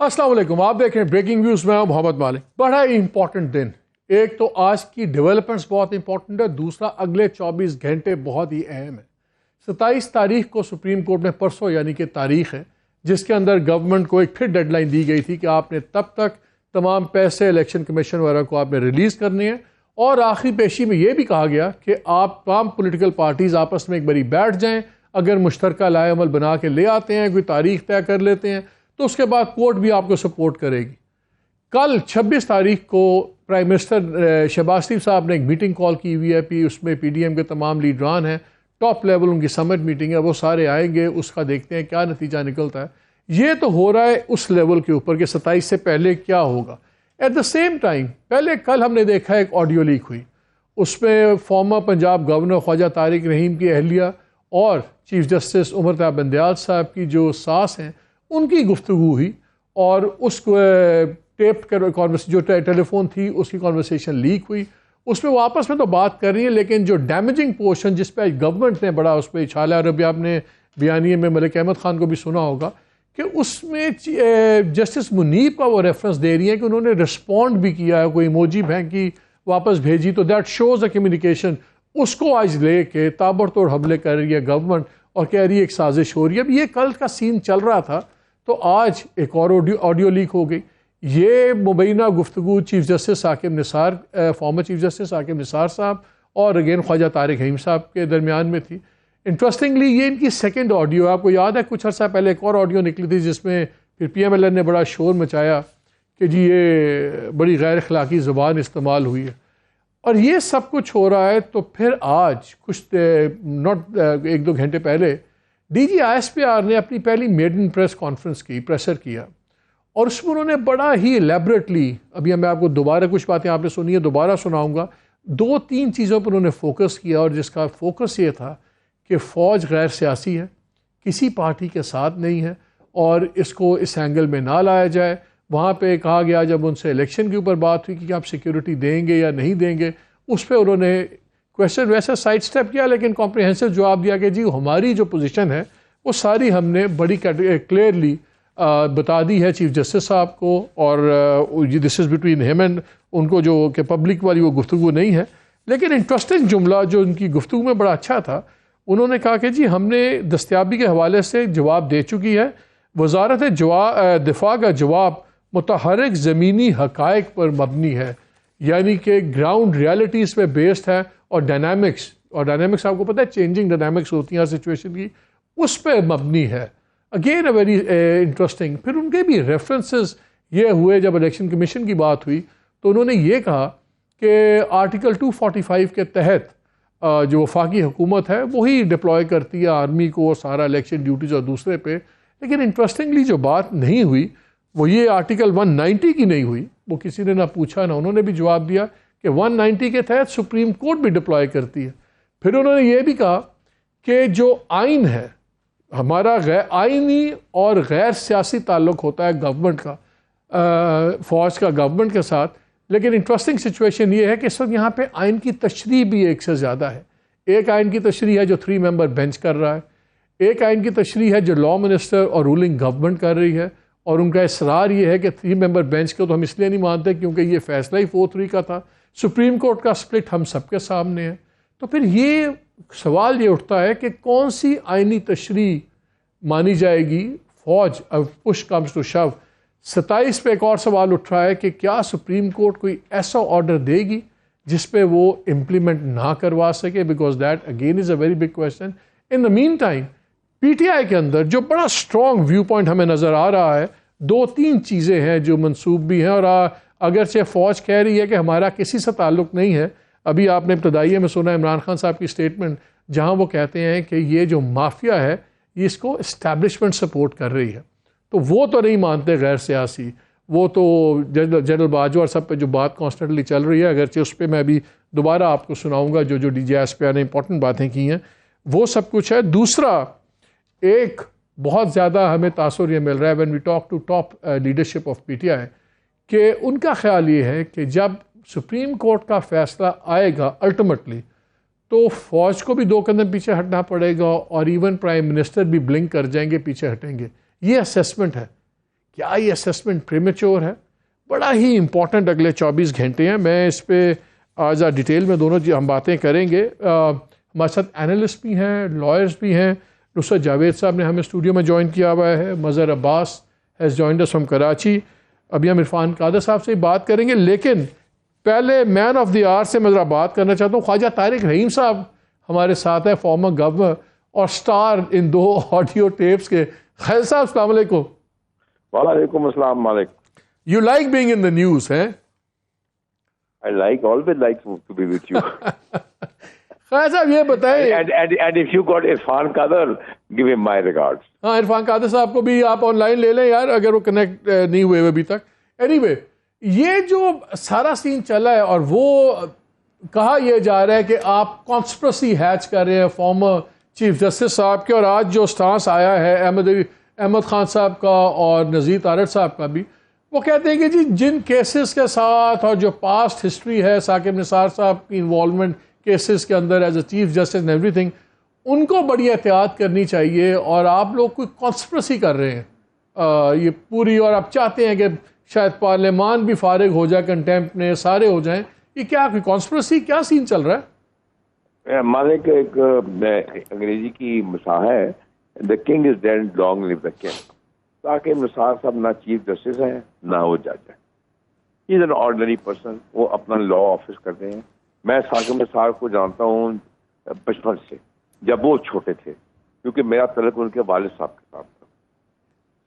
السلام علیکم، آپ دیکھ رہے ہیں بریکنگ نیوز میں ہوں محمد مالک۔ بڑا ہی امپورٹنٹ دن، ایک تو آج کی ڈیولپمنٹس بہت امپورٹنٹ ہے، دوسرا اگلے 24 گھنٹے بہت ہی اہم ہے۔ 27 تاریخ کو سپریم کورٹ میں پرسوں یعنی کہ تاریخ ہے جس کے اندر گورنمنٹ کو ایک پھر ڈیڈ لائن دی گئی تھی کہ آپ نے تب تک تمام پیسے الیکشن کمیشن وغیرہ کو آپ نے ریلیز کرنے ہیں، اور آخری پیشی میں یہ بھی کہا گیا کہ آپ تمام پولیٹیکل پارٹیز آپس میں ایک باری بیٹھ جائیں، اگر مشترکہ لائحہ عمل بنا کے لے آتے ہیں، کوئی تاریخ طے کر لیتے ہیں تو اس کے بعد کورٹ بھی آپ کو سپورٹ کرے گی۔ کل 26 تاریخ کو پرائم منسٹر شہباز شریف صاحب نے ایک میٹنگ کال کی ہوئی ہے، اس میں پی ڈی ایم کے تمام لیڈران ہیں، ٹاپ لیول ان کی سمٹ میٹنگ ہے، وہ سارے آئیں گے، اس کا دیکھتے ہیں کیا نتیجہ نکلتا ہے۔ یہ تو ہو رہا ہے اس لیول کے اوپر کہ 27 سے پہلے کیا ہوگا۔ ایٹ دا سیم ٹائم پہلے کل ہم نے دیکھا ایک آڈیو لیک ہوئی، اس میں فارمر پنجاب گورنر خواجہ طارق رحیم کی اہلیہ اور چیف جسٹس عمر طیب بندیال صاحب کی جو ساس ہیں ان کی گفتگو ہوئی، اور اس کو ٹیپ جو ٹیلی فون تھی اس کی کانورسیشن لیک ہوئی۔ اس میں وہ آپس میں تو بات کر رہی ہیں، لیکن جو ڈیمیجنگ پورشن جس پہ گورنمنٹ نے بڑا اس پہ اچھالا، اور ابھی آپ نے بیانیے میں ملک احمد خان کو بھی سنا ہوگا کہ اس میں جسٹس منیب کا وہ ریفرنس دے رہی ہیں کہ انہوں نے رسپونڈ بھی کیا ہے، کوئی ایموجی پھینکی واپس بھیجی، تو دیٹ شوز اے کمیونیکیشن۔ اس کو آج لے کے تابڑ توڑ حملے کر رہی ہے گورنمنٹ اور کہہ رہی ہے ایک سازش ہو رہی ہے۔ اب یہ کل کا سین چل رہا تھا تو آج ایک اور آڈیو لیک ہو گئی۔ یہ مبینہ گفتگو چیف جسٹس حاکم نثار، فارمر چیف جسٹس حاکم نثار صاحب اور اگین خواجہ طارق رحیم صاحب کے درمیان میں تھی۔ انٹرسٹنگلی یہ ان کی سیکنڈ آڈیو ہے۔ آپ کو یاد ہے کچھ عرصہ پہلے ایک اور آڈیو نکلی تھی جس میں پھر پی ایم ایل این نے بڑا شور مچایا کہ جی یہ بڑی غیر اخلاقی زبان استعمال ہوئی ہے، اور یہ سب کچھ ہو رہا ہے۔ تو پھر آج کچھ ایک دو گھنٹے پہلے D G I S P R نے اپنی پہلی میڈن پریس کانفرنس کی، پریسر کیا، اور اس میں انہوں نے بڑا ہی ایلیبریٹلی، ابھی میں آپ کو دوبارہ کچھ باتیں آپ نے سنی ہے، دوبارہ سناؤں گا، 2-3 چیزوں پر انہوں نے فوکس کیا، اور جس کا فوکس یہ تھا کہ فوج غیر سیاسی ہے، کسی پارٹی کے ساتھ نہیں ہے، اور اس کو اس اینگل میں نہ لایا جائے۔ وہاں پہ کہا گیا جب ان سے الیکشن کے اوپر بات ہوئی کہ آپ سیکیورٹی دیں گے یا نہیں دیں گے، اس پہ انہوں نے کویسچن ویسے سائڈ سٹیپ کیا، لیکن کمپریہنسو جواب دیا کہ جی ہماری جو پوزیشن ہے وہ ساری ہم نے بڑی کلیئرلی بتا دی ہے چیف جسٹس صاحب کو، اور دس از بٹوین ہیم اینڈ ان کو، جو کہ پبلک والی وہ گفتگو نہیں ہے۔ لیکن انٹرسٹنگ جملہ جو ان کی گفتگو میں بڑا اچھا تھا، انہوں نے کہا کہ جی ہم نے دستیابی کے حوالے سے جواب دے چکی ہے، وزارت دفاع کا جواب متحرک زمینی حقائق پر مبنی ہے، یعنی کہ گراؤنڈ ریالٹیز پہ بیسڈ ہے، اور ڈائنامکس آپ کو پتہ ہے چینجنگ ڈائنامکس ہوتی ہیں سچویشن کی، اس پہ مبنی ہے۔ Again a very interesting. پھر ان کے بھی ریفرنسز یہ ہوئے، جب الیکشن کمیشن کی بات ہوئی تو انہوں نے یہ کہا کہ آرٹیکل 245 کے تحت جو وفاقی حکومت ہے وہی ڈپلوائے کرتی ہے آرمی کو، سارا الیکشن ڈیوٹیز اور دوسرے پہ۔ لیکن انٹرسٹنگلی جو بات نہیں ہوئی وہ یہ آرٹیکل 190 کی نہیں ہوئی، وہ کسی نے نہ پوچھا نہ انہوں نے بھی جواب دیا کہ 190 کے تحت سپریم کورٹ بھی ڈپلوائے کرتی ہے۔ پھر انہوں نے یہ بھی کہا کہ جو آئین ہے ہمارا غیر آئینی اور غیر سیاسی تعلق ہوتا ہے گورنمنٹ کا، فوج کا گورنمنٹ کے ساتھ، لیکن انٹرسٹنگ سچویشن یہ ہے کہ اس وقت یہاں پہ آئین کی تشریح بھی ایک سے زیادہ ہے۔ ایک آئین کی تشریح ہے جو 3 ممبر بینچ کر رہا ہے، ایک آئین کی تشریح ہے جو لا منسٹر اور رولنگ گورنمنٹ کر رہی ہے، اور ان کا اصرار یہ ہے کہ 3 ممبر بینچ کو تو ہم اس لیے نہیں مانتے کیونکہ یہ فیصلہ ہی 4-3 کا تھا، سپریم کورٹ کا سپلٹ ہم سب کے سامنے ہے۔ تو پھر یہ سوال یہ اٹھتا ہے کہ کون سی آئینی تشریح مانی جائے گی؟ فوج اب پش کمز ٹو شو 27 پہ ایک اور سوال اٹھ رہا ہے کہ کیا سپریم کورٹ کوئی ایسا آرڈر دے گی جس پہ وہ امپلیمنٹ نہ کروا سکے، because that again is a very big question. In the mean time P T I کے اندر جو بڑا اسٹرانگ ویو پوائنٹ ہمیں نظر آ رہا ہے، 2-3 چیزیں ہیں جو منسوب بھی ہیں، اور اگرچہ فوج کہہ رہی ہے کہ ہمارا کسی سے تعلق نہیں ہے، ابھی آپ نے ابتدائیے میں سنا عمران خان صاحب کی اسٹیٹمنٹ جہاں وہ کہتے ہیں کہ یہ جو مافیا ہے یہ اس کو اسٹیبلشمنٹ سپورٹ کر رہی ہے، تو وہ تو نہیں مانتے غیر سیاسی، وہ تو جنرل باجوہ سب پہ جو بات کانسٹنٹلی چل رہی ہے، اگرچہ اس پہ میں ابھی دوبارہ آپ کو سناؤں گا جو ڈی جی ایس پی نے امپورٹنٹ باتیں کی ہیں، وہ سب کچھ ہے۔ دوسرا ایک بہت زیادہ ہمیں تاثر یہ مل رہا ہے when we talk to top leadership of P T I کہ ان کا خیال یہ ہے کہ جب سپریم کورٹ کا فیصلہ آئے گا الٹیمیٹلی تو فوج کو بھی 2 قدم پیچھے ہٹنا پڑے گا، اور ایون پرائم منسٹر بھی بلنک کر جائیں گے، پیچھے ہٹیں گے۔ یہ اسیسمنٹ ہے کیا یہ اسیسمنٹ پریمیچور ہے؟ بڑا ہی امپورٹنٹ اگلے 24 گھنٹے ہیں. میں اس پہ آج ڈیٹیل میں دونوں ہم باتیں کریں گے. ہمارے ساتھ اینالسٹ بھی ہیں, لائرز بھی ہیں. نصرت جاوید صاحب نے ہمیں اسٹوڈیو میں جوائن کیا ہوا ہے. Mazhar Abbas has joined us from Karachi. ابھی ہم عرفان قادر صاحب سے بات کریں گے, لیکن پہلے مین آف دی آر سے میں ذرا بات کرنا چاہتا ہوں. خواجہ طارق رحیم صاحب ہمارے ساتھ ہیں, فارمر گورنر اور سٹار ان 2 آڈیو ٹیپس کے. خیر صاحب السلام علیکم. وعلیکم السلام. مالک. You like being in the news, eh? I always like to be with you. خیر صاحب یہ بتائیں. And if you got Irfan Qadar, give him my regards. ہاں, عرفان قادر صاحب کو بھی آپ آن لائن لے لیں یار, اگر وہ کنیکٹ نہیں ہوئے ابھی تک. اینی یہ جو سارا سین چلا ہے, اور وہ کہا یہ جا رہا ہے کہ آپ کانسپریسی ہیچ کر رہے ہیں فارمر چیف جسٹس صاحب کے, اور آج جو سٹانس آیا ہے احمد خان صاحب کا اور نذیر طارق صاحب کا بھی, وہ کہتے ہیں کہ جی جن کیسز کے ساتھ اور جو پاسٹ ہسٹری ہے ثاقب نثار صاحب کی انوالومنٹ کیسز کے اندر as a chief justice and ایوری تھنگ, ان کو بڑی احتیاط کرنی چاہیے, اور آپ لوگ کوئی کانسپریسی کر رہے ہیں یہ پوری, اور آپ چاہتے ہیں کہ شاید پارلیمان بھی فارغ ہو جائے, کنٹیمپٹ میں سارے ہو جائیں. یہ کیا کوئی کانسپریسی, کیا سین چل رہا ہے؟ مالک ایک انگریزی کی مثال ہے, the king is dead long live the king. Saqib Nisar sahib نہ چیف جسٹس ہیں نہ وہ جج ہیں. He is an ordinary person. وہ اپنا لا آفس کرتے ہیں. میں ثاقب نثار کو جانتا ہوں بچپن سے, جب وہ چھوٹے تھے, کیونکہ میرا تعلق ان کے والد صاحب کے ساتھ تھا.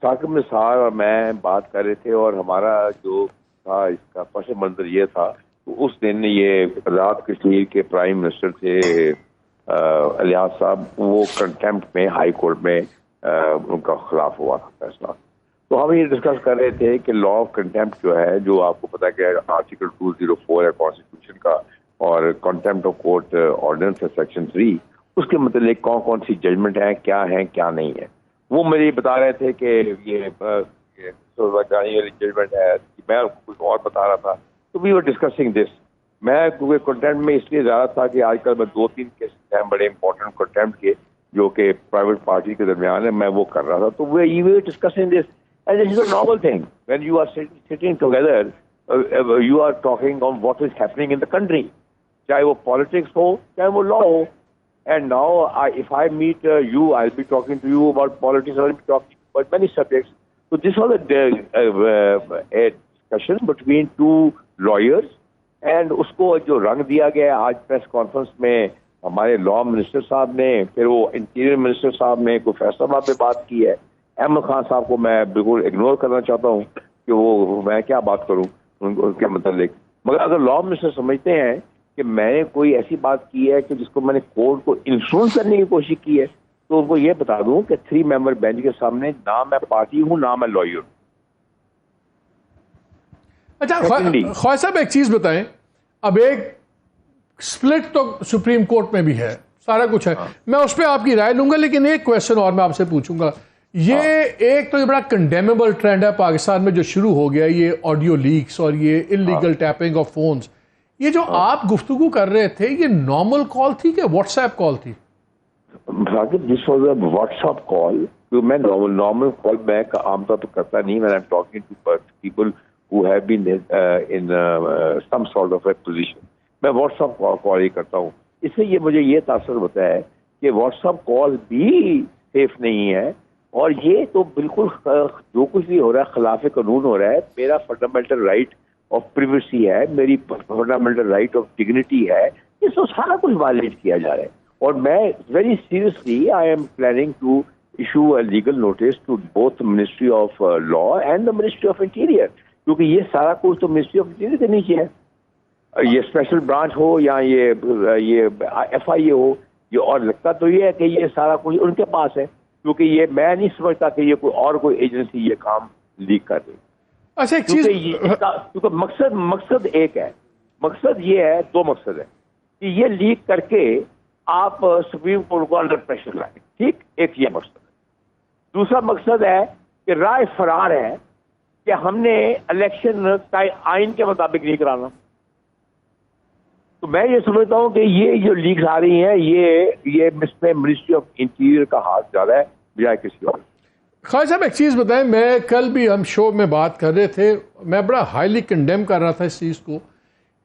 ثاقب نثار اور میں بات کر رہے تھے, اور ہمارا جو تھا اس کا پس منظر یہ تھا, تو اس دن یہ آزاد کشمیر کے پرائم منسٹر تھے الیاس صاحب, وہ کنٹیمپٹ میں ہائی کورٹ میں ان کا خلاف ہوا تھا فیصلہ. تو ہم یہ ڈسکس کر رہے تھے کہ لا آف کنٹیمپٹ جو ہے, جو آپ کو پتا کہ آرٹیکل 204 ہے کانسٹیٹیوشن کا, اور کنٹیمپٹ آف کورٹ آرڈیننس ہے سیکشن 3, اس کے متعلق کون کون سی ججمنٹ ہیں, کیا نہیں ہے. وہ مجھے بتا رہے تھے کہ یہ ججمنٹ ہے, میں کچھ اور بتا رہا تھا. تو وی ور ڈسکسنگ دس. میں کیونکہ کنٹیمپٹ میں اس لیے زیادہ تھا کہ آج کل میں 2-3 کیسز ہیں بڑے امپورٹنٹ کنٹیمپٹ کے, جو کہ پرائیویٹ پارٹی کے درمیان ہے, میں وہ کر رہا تھا. تو we were discussing this, and this is a normal thing when you are sitting together, you are talking on what is happening in the country, چاہے وہ پالیٹکس ہو چاہے وہ لا ہو. And now, if I meet you, I'll be talking to you about politics, I'll be talking about many subjects. So this was a discussion between 2 lawyers, and اس کو جو رنگ دیا گیا آج پریس کانفرنس میں ہمارے لا منسٹر صاحب نے, پھر وہ انٹیریئر منسٹر صاحب نے کوئی فیصلہ بات پہ بات کی ہے. احمد خان صاحب کو میں بالکل اگنور کرنا چاہتا ہوں کہ وہ میں کیا بات کروں ان کے متعلق. مگر اگر لا منسٹر سمجھتے ہیں کہ میں نے کوئی ایسی بات کی ہے کہ جس کو میں نے کورٹ کو انفلوئنس کرنے کی کوشش کی ہے, تو ان کو یہ بتا دوں کہ 3 ممبر بینچ کے سامنے نہ میں پارٹی ہوں نہ میں لائر ہوں. اچھا خواجہ صاحب ایک چیز بتائیں, اب ایک سپلٹ تو سپریم کورٹ میں بھی ہے, سارا کچھ ہے, میں اس پہ آپ کی رائے لوں گا, لیکن ایک کویشچن اور میں آپ سے پوچھوں گا. یہ ایک تو یہ بڑا کنڈیمیبل ٹرینڈ ہے پاکستان میں جو شروع ہو گیا, یہ آڈیو لیکس اور یہ انلیگل ٹیپنگ آف فونز. یہ جو آپ گفتگو کر رہے تھے, یہ نارمل کال تھی کہ واٹس ایپ کال تھی؟ This was a WhatsApp call. میں نارمل کال میں عام طور پہ کرتا نہیں. میں talking to people who have been in some sort of a position. میں واٹس ایپ کال ہی کرتا ہوں. اس سے یہ مجھے یہ تاثر ہوتا ہے کہ واٹس ایپ کال بھی سیف نہیں ہے, اور یہ تو بالکل جو کچھ بھی ہو رہا ہے خلاف قانون ہو رہا ہے. میرا فنڈامنٹل رائٹ آف پریویسی ہے, میری فنڈامنٹل رائٹ آف ڈگنیٹی ہے, اس کو سارا کچھ وائلیٹ کیا جا رہا ہے. اور میں very seriously I am planning to issue a legal notice to both ministry of law and the ministry of interior, کیونکہ یہ سارا کچھ تو منسٹری آف انٹیریئر کے نیچے ہے. یہ اسپیشل برانچ ہو یا یہ ایف آئی اے ہو, یہ اور لگتا تو یہ ہے کہ یہ سارا کچھ ان کے پاس ہے, کیونکہ یہ میں نہیں سمجھتا کہ یہ کوئی ایجنسی یہ کام لیک کر رہی. اچھا ایک چیز, کیونکہ مقصد ایک ہے. مقصد یہ ہے, 2 مقصد ہے کہ یہ لیک کر کے آپ سپریم کورٹ کو انڈر پریشر لائیں, ٹھیک, ایک یہ مقصد ہے. دوسرا مقصد ہے کہ رائے فرار ہے کہ ہم نے الیکشن آئین کے مطابق نہیں کرانا. تو میں یہ سمجھتا ہوں کہ یہ جو لیکس آ رہی ہیں یہ اس میں منسٹری آف انٹیریئر کا ہاتھ زیادہ ہے بجائے کسی اور. خواجہ صاحب ایک چیز بتائیں، میں کل بھی ہم شو میں بات کر رہے تھے، میں بڑا ہائیلی کنڈیم کر رہا تھا اس چیز کو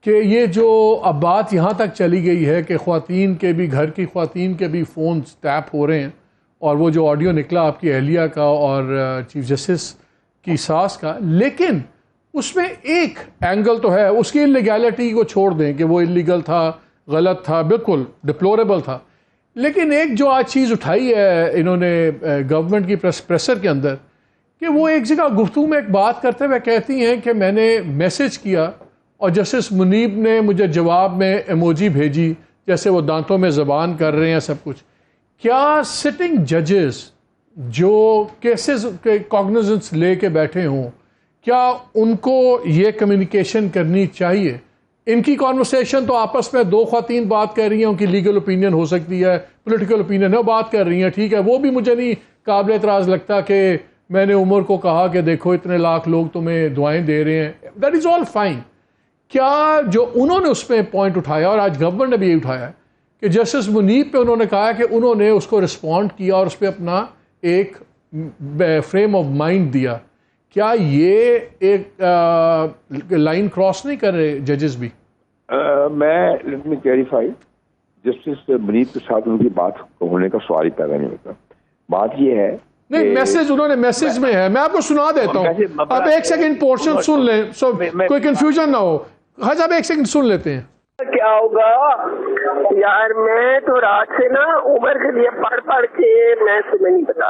کہ یہ جو اب بات یہاں تک چلی گئی ہے کہ خواتین کے بھی، گھر کی خواتین کے بھی فونز ٹیپ ہو رہے ہیں، اور وہ جو آڈیو نکلا آپ کی اہلیہ کا اور چیف جسٹس کی ساس کا، لیکن اس میں ایک اینگل تو ہے، اس کی انلیگیلٹی کو چھوڑ دیں کہ وہ انلیگل تھا، غلط تھا، بالکل ڈپلوریبل تھا، لیکن ایک جو آج چیز اٹھائی ہے انہوں نے گورنمنٹ کی پریسر کے اندر، کہ وہ ایک جگہ گفتگو میں ایک بات کرتے ہوئے کہتی ہیں کہ میں نے میسج کیا اور جسٹس منیب نے مجھے جواب میں ایموجی بھیجی جیسے وہ دانتوں میں زبان کر رہے ہیں سب کچھ. کیا سٹنگ ججز جو کیسز کے کاگنیزنس لے کے بیٹھے ہوں، کیا ان کو یہ کمیونیکیشن کرنی چاہیے؟ ان کی کانورسیشن تو آپس میں دو خواتین بات کر رہی ہیں، ان کی لیگل اوپینین ہو سکتی ہے، پولیٹیکل اوپینین ہے، وہ بات کر رہی ہیں، ٹھیک ہے، وہ بھی مجھے نہیں قابل اعتراض لگتا کہ میں نے عمر کو کہا کہ دیکھو اتنے لاکھ لوگ تمہیں دعائیں دے رہے ہیں، دیٹ از آل فائن. کیا جو انہوں نے اس پہ پوائنٹ اٹھایا، اور آج گورنمنٹ نے بھی یہ اٹھایا ہے کہ جسٹس منیب پہ انہوں نے کہا کہ انہوں نے اس کو رسپونڈ کیا اور اس پہ اپنا ایک فریم آف مائنڈ دیا، کیا یہ ایک لائن کراس نہیں کر رہے ججز بھی؟ میں لیٹ می کلیریفائی، جسٹس منیب کے ساتھ ان کی بات ہونے کا سوال ہی پیدا نہیں ہوتا. بات یہ ہے نہیں، میسج انہوں نے میسج میں ہے، میں آپ کو سنا دیتا ہوں، آپ ایک سیکنڈ پورشن سن لیں، کوئی کنفیوژن نہ ہو. حج آپ ایک سیکنڈ سن لیتے ہیں. کیا ہوگا یار، میں تو رات سے نا عمر کے لیے پڑھ کے میں تمہیں نہیں پتا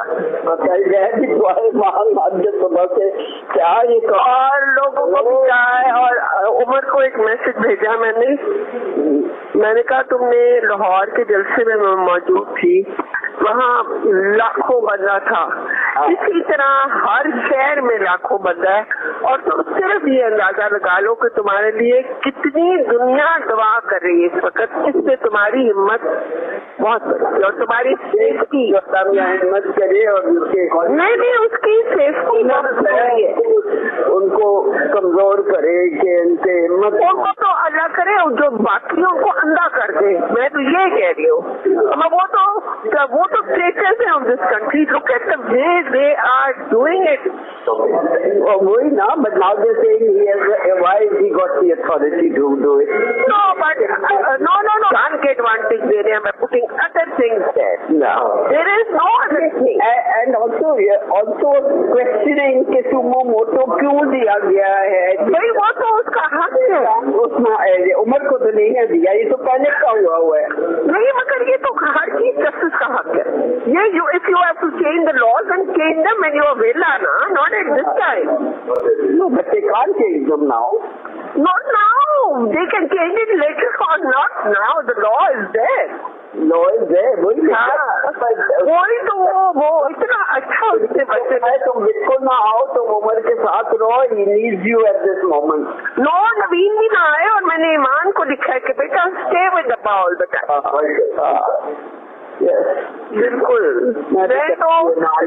صبح سے کیا یہ اور لوگوں کو بھی کیا ہے. اور عمر کو ایک میسج بھیجا میں نے کہا تم نے لاہور کے جلسے میں موجود تھی، وہاں لاکھوں بندہ تھا، اسی طرح ہر شہر میں لاکھوں بندہ ہے، اور تم صرف یہ اندازہ لگا لو کہ تمہارے لیے کتنی دنیا دعا کر رہی ہے اس وقت. اس سے تمہاری ہمت بہت بڑی اور تمہاری سیفٹی ہمت کرے، اور نہیں اس کی سیفٹی بہت بڑی ہے، ان کو کمزور کرے کہ ان سے ہمت، ان کو تو اللہ کرے جو باقیوں کو اندھا کر دے. میں تو یہ کہہ رہی ہوں، وہ تو status ہے of this country. Look at the way they are doing it. وہی نا، but now they're saying why he got the authority to do it. No, but no. Can't get advantage دے رہے ہیں by putting other things there. No. There is no other thing. And also questioning کہ sumo moto کیوں دیا گیا ہے. بھائی وہ تو اس کا حق ہے، اس میں عمر کو تو نہیں ہے دیا، یہ تو پہلے کا ہوا ہے. نہیں مگر یہ تو ہر چیز جسٹس کا حق ہے. یہ if you have to change the laws and change them when you are villa, not at this time. No, but they can't change them now. Not now. They can change it later on, not now. The law is there. Law is there. وہی تو وہ اتنا اچھا اس سے بچے ہے. تم بالکل نہ آؤ، تم عمر کے ساتھ رہو. He needs you at this moment. No, Naveen بھی نہ آئے، اور میں نے ایمان کو لکھا ہے کہ بیٹا stay with the ball the time. بالکل. میں تو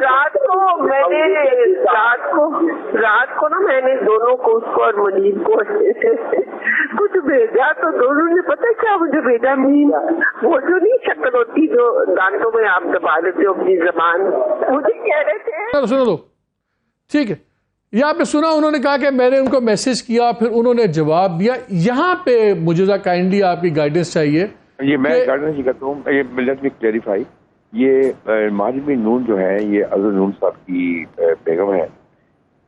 رات کو نا میں نے دونوں کو، اس کو اور منیب کو کچھ بھیجا، تو دونوں نے پتہ کیا مجھے بھیجا، وہ جو نہیں شکل ہوتی جو دانتوں میں آپ دبا دیتے ہو اپنی زبان، مجھے کہہ رہے تھے. سنو دو، ٹھیک ہے، یہ آپ نے سنا، انہوں نے کہا کہ میں نے ان کو میسج کیا، پھر انہوں نے جواب دیا. یہاں پہ مجھے کائنڈلی آپ کی گائیڈنس چاہیے. یہ میں گائیڈنس ہی کرتا ہوں. یہ لیٹ می کلیریفائی، یہ ماجد نون جو ہے یہ اظہر نون صاحب کی بیگم ہے.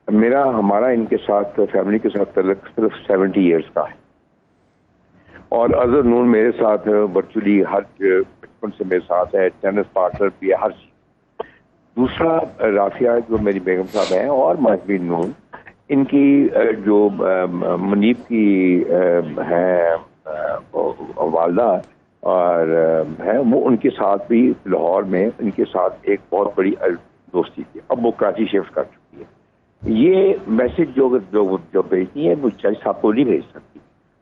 ہمارا ان کے ساتھ فیملی کے ساتھ تعلق صرف 70 ایئرس کا ہے، اور اظہر نون میرے ساتھ ورچولی ہر بچپن سے میرے ساتھ ہے، ٹینس پارٹنر بھی ہے، ہر چیز. دوسرا رافیہ جو میری بیگم صاحب ہیں، اور ماجد نون ان کی جو منیب کی ہیں والدہ اور ہے، وہ ان کے ساتھ بھی لاہور میں ان کے ساتھ ایک بہت بڑی دوستی تھی. اب وہ کراچی شفٹ کر چکی ہے. یہ میسج جو بھیجتی ہیں وہ جج صاحب کو نہیں بھیج سکتی،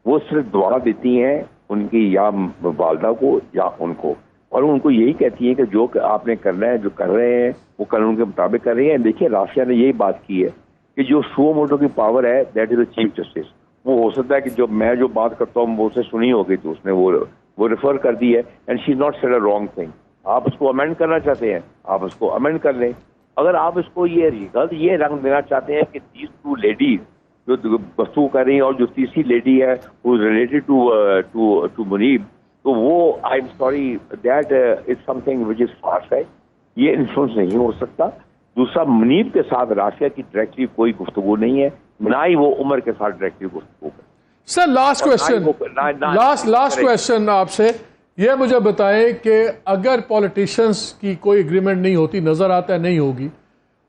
وہ صرف دعا دیتی ہیں ان کی یا والدہ کو یا ان کو، اور ان کو یہی کہتی ہیں کہ جو آپ نے کرنا ہے، جو کر رہے ہیں وہ قانون کے مطابق کر رہی ہیں. دیکھیے رافیہ نے یہی بات کی ہے کہ جو سو موٹو کی پاور ہے that is a chief justice. وہ ہو سکتا ہے کہ میں جو بات کرتا ہوں وہ اسے سنی ہوگی تو اس نے وہ ریفر کر دی ہے، and she is not said a wrong thing. آپ اس کو امینڈ کرنا چاہتے ہیں، آپ اس کو امینڈ کر لیں. اگر آپ اس کو یہ یہ رنگ دینا چاہتے ہیں کہ دیز ٹو لیڈیز جو گفتگو کر رہی ہیں اور جو تیسری لیڈی ہے who is related to منیب, تو وہ I am sorry that is some thing which is for ہے, یہ انفلوئنس نہیں ہو سکتا. دوسرا, منیب کے ساتھ رافیہ کی ڈائریکٹلی کوئی گفتگو نہیں ہے, نہ ہی وہ عمر کے ساتھ ڈائریکٹلی گفتگو کرے. سر لاسٹ کویشچن آپ سے یہ مجھے بتائیں کہ اگر پولیٹیشنز کی کوئی اگریمنٹ نہیں ہوتی, نظر آتا ہے نہیں ہوگی,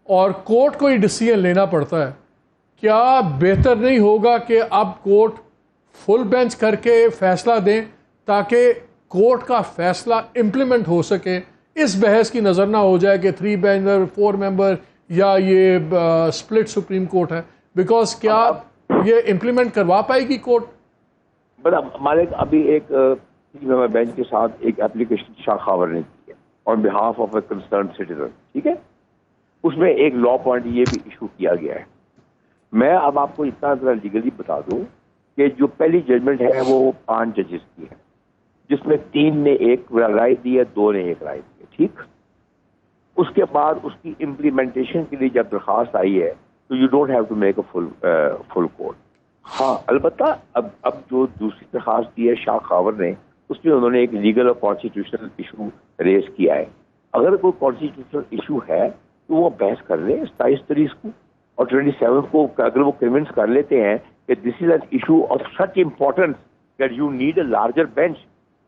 اور کورٹ کو یہ ڈیسیژن لینا پڑتا ہے, کیا بہتر نہیں ہوگا کہ اب کورٹ فل بینچ کر کے فیصلہ دیں تاکہ کورٹ کا فیصلہ امپلیمنٹ ہو سکے, اس بحث کی نظر نہ ہو جائے کہ 3 ممبر 4 ممبر یا یہ سپلٹ سپریم کورٹ ہے, بیکاز کیا یہ امپلیمنٹ کروا پائے گی کورٹ؟ ہمارے ابھی ایک 3 ممبر بینچ کے ساتھ ایک اپلیکیشن شاہ خاور نے کی ہے on behalf of a concerned citizen, ٹھیک ہے, اس میں ایک لا پوائنٹ یہ بھی ایشو کیا گیا ہے. میں اب آپ کو اتنا ذرا لیگلی بتا دوں کہ جو پہلی ججمنٹ ہے وہ 5 ججز کی ہے, جس میں 3 نے ایک رائے دی ہے, 2 نے ایک رائے دی ہے, ٹھیک. اس کے بعد اس کی امپلیمنٹیشن کے لیے جب درخواست آئی ہے تو you don't have to make a full court. ہاں البتہ اب جو دوسری درخواست دی ہے شاہ خاور نے, اس میں انہوں نے ایک لیگل اور کانسٹیٹیوشنل ایشو ریز کیا ہے. اگر کوئی کانسٹیٹیوشنل ایشو ہے تو وہ بحث کر لیں 27 تاریخ کو, اور 27 کو اگر وہ کنونس کر لیتے ہیں کہ this is an issue of such importance that you need a larger bench,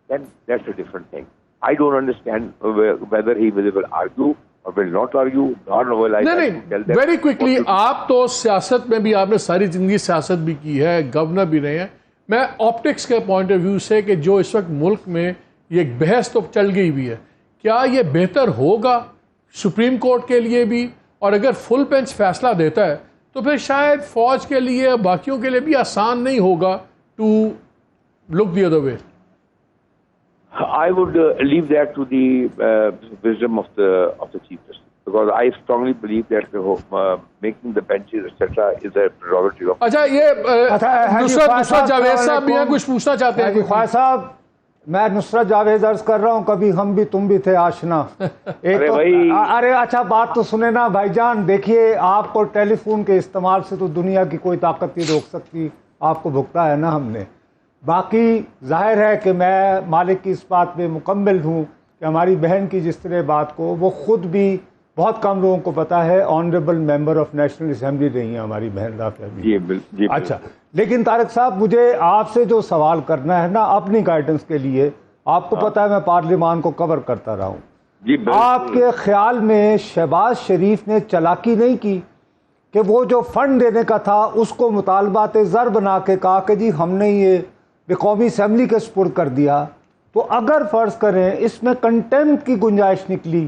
then that's a different thing. I don't understand whether he will argue or will not argue, nor will I tell them. Very quickly, آپ تو سیاست میں بھی آپ نے ساری زندگی سیاست بھی کی ہے, گورنر بھی رہے ہیں. میں آپٹکس کے پوائنٹ آف ویو سے کہ جو اس وقت ملک میں یہ بحث تو چل گئی بھی ہے, کیا یہ بہتر ہوگا سپریم کورٹ کے لیے بھی, اور اگر فل بینچ فیصلہ دیتا ہے تو پھر شاید فوج کے لیے باقیوں کے لیے بھی آسان نہیں ہوگا to look the other way? I would leave that to the wisdom of the Chief Justice, because I strongly believe that making the benches etc. is a prerogative of. اچھا, یہ نصرت جاوید صاحب بھی ہیں, کچھ پوچھنا چاہتے ہیں؟ خواجہ صاحب, میں نصرت جاوید عرض کر رہا ہوں, کبھی ہم بھی تم بھی تھے آشنا. ارے اچھا بات تو سنے نا بھائی جان. دیکھیے, آپ کو ٹیلی فون کے استعمال سے تو دنیا کی کوئی طاقت نہیں روک سکتی, آپ کو بھگتا ہے نا ہم نے. باقی ظاہر ہے کہ میں مالک کی اس بات میں مکمل ہوں کہ ہماری بہن کی جس طرح بات کو, وہ خود بھی بہت کم لوگوں کو پتا ہے, honourable member of national assembly رہی ہیں ہماری بہن رافیہ بھی. جی اچھا, لیکن طارق صاحب مجھے آپ سے جو سوال کرنا ہے نا اپنی گائیڈنس کے لیے, آپ کو پتا ہے میں پارلیمان کو کور کرتا رہا ہوں. آپ کے خیال میں شہباز شریف نے چالاکی نہیں کی کہ وہ جو فنڈ دینے کا تھا اس کو مطالبات زر بنا کے کہا کہ جی ہم نے یہ قومی اسمبلی کے سپرد کر دیا, تو اگر فرض کریں اس میں کنٹمپٹ کی گنجائش نکلی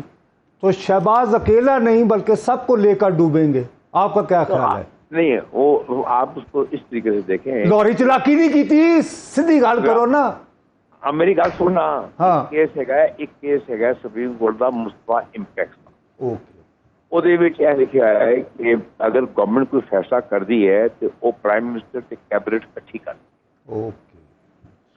تو شہباز اکیلا نہیں بلکہ سب کو لے کر ڈوبیں گے. آپ کا کیا خیال ہے؟ نہیں, وہ آپ اس کو اس طریقے سے دیکھیں, لوہری چلاکی نہیں کی تھی, سیدھی گال کرو نا. اب میری گل سننا. ہاں, ایک کیس ہے سپریم کورٹ کا مصطفیٰ امپیکس کا. وہ لکھا ہے کہ اگر گورنمنٹ کوئی فیصلہ کر دی ہے تو وہ پرائم منسٹر سے کیبنٹ اکٹھی کر.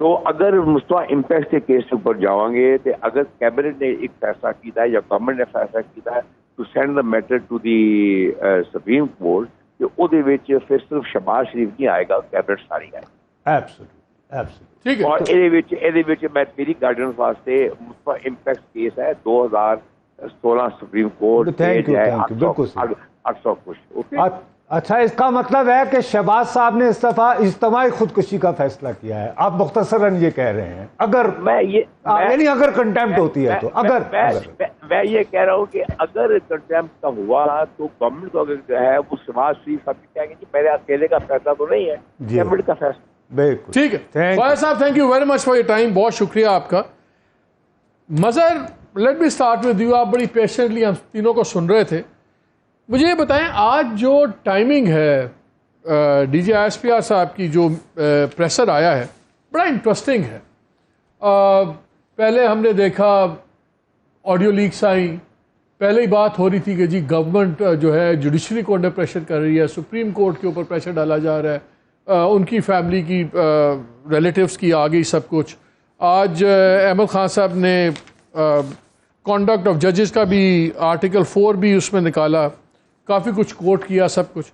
تو اگر مصطفیٰ امپیکس کے کیس کے اوپر جاؤں گے تو اگر کیبنٹ نے ایک فیصلہ کیا ہے یا گورنمنٹ نے فیصلہ کیا ہے to send the matter to the supreme court, تو وہ پھر صرف شہباز شریف نہیں آئے گا, کیبنٹ ساری آئے گا. ٹھیک ہے, اور میری گائیڈنس واسطے مصطفیٰ امپیکس کیس ہے 2016 سپریم کورٹ 800 کچھ. اچھا, اس کا مطلب ہے کہ شہباز صاحب نے اجتماعی خودکشی کا فیصلہ کیا ہے. آپ مختصراً یہ کہہ رہے ہیں اگر اگر کنٹمپٹ ہوتی ہے تو میں یہ کہہ رہا ہوں کہ اگر کنٹمپٹ کا ہوا تو گورنمنٹ کو اگر ہے وہ شہباز شریف صاحب کہیں گے کہ میرے اکیلے کا فیصلہ تو نہیں ہے, گورنمنٹ کا فیصلہ. بالکل ٹھیک ہے. Faiz sahib, thank you very much for your time, بہت شکریہ آپ کا. Mazhar, let me start with you. آپ بڑی پیشنٹلی ہم تینوں کو سن رہے تھے. مجھے یہ بتائیں, آج جو ٹائمنگ ہے D G S P R صاحب کی جو پریسر آیا ہے بڑا انٹرسٹنگ ہے. پہلے ہم نے دیکھا آڈیو لیکس آئیں, پہلے ہی بات ہو رہی تھی کہ جی گورنمنٹ جو ہے جوڈیشری کو انڈر پریشر کر رہی ہے, سپریم کورٹ کے اوپر پریشر ڈالا جا رہا ہے, ان کی فیملی کی ریلیٹیوز کی آ گئی سب کچھ. آج احمد خان صاحب نے کانڈکٹ آف ججز کا بھی آرٹیکل 4 بھی اس میں نکالا, کافی کچھ کوٹ کیا, سب کچھ.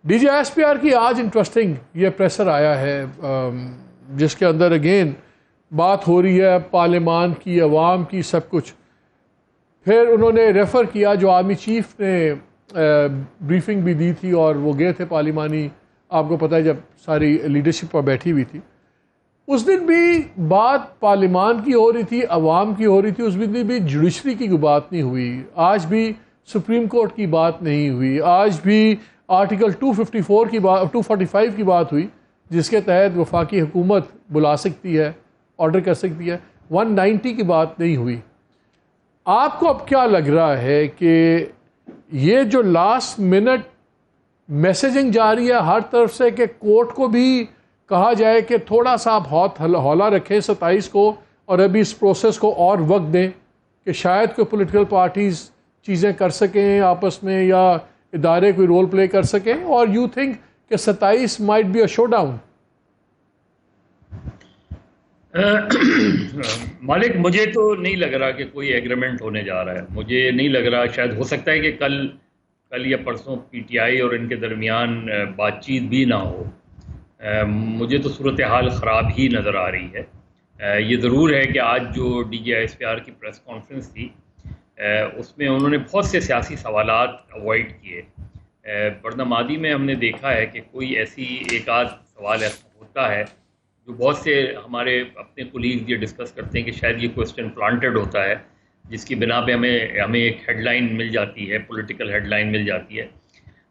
D G S P R کی آج انٹرسٹنگ یہ پریسر آیا ہے جس کے اندر اگین بات ہو رہی ہے پارلیمان کی, عوام کی, سب کچھ. پھر انہوں نے ریفر کیا جو آرمی چیف نے بریفنگ بھی دی تھی اور وہ گئے تھے پارلیمانی, آپ کو پتہ ہے جب ساری لیڈرشپ پر بیٹھی ہوئی تھی, اس دن بھی بات پارلیمان کی ہو رہی تھی, عوام کی ہو رہی تھی, اس دن بھی جوڈیشری کی کوئی بات نہیں ہوئی, آج بھی سپریم کورٹ کی بات نہیں ہوئی, آج بھی آرٹیکل 254 کی بات 245 کی بات ہوئی جس کے تحت وفاقی حکومت بلا سکتی ہے, آرڈر کر سکتی ہے, 190 کی بات نہیں ہوئی. آپ کو اب کیا لگ رہا ہے کہ یہ جو لاسٹ منٹ میسیجنگ جاری ہے ہر طرف سے کہ کورٹ کو بھی کہا جائے کہ تھوڑا سا آپ ہولہ رکھیں 27 کو اور ابھی اس پروسیس کو اور وقت دیں کہ شاید کوئی پولیٹیکل پارٹیز چیزیں کر سکیں آپس میں یا ادارے کوئی رول پلے کر سکیں, اور یو تھنک کہ 27 might be a showdown? Malik مجھے تو نہیں لگ رہا کہ کوئی ایگریمنٹ ہونے جا رہا ہے, مجھے نہیں لگ رہا. شاید ہو سکتا ہے کہ کل یا پرسوں پی ٹی آئی اور ان کے درمیان بات چیت بھی نہ ہو. مجھے تو صورتحال خراب ہی نظر آ رہی ہے. یہ ضرور ہے کہ آج جو D G S P R کی پریس کانفرنس تھی اس میں انہوں نے بہت سے سیاسی سوالات اوائڈ کیے. ورنہ ماضی میں ہم نے دیکھا ہے کہ کوئی ایسی ایک آدھ سوال ایسا ہوتا ہے جو بہت سے ہمارے اپنے کولیگز یہ ڈسکس کرتے ہیں کہ شاید یہ کوسچن پلانٹڈ ہوتا ہے جس کی بنا پہ ہمیں ایک ہیڈ لائن مل جاتی ہے, پولیٹیکل ہیڈ لائن مل جاتی ہے.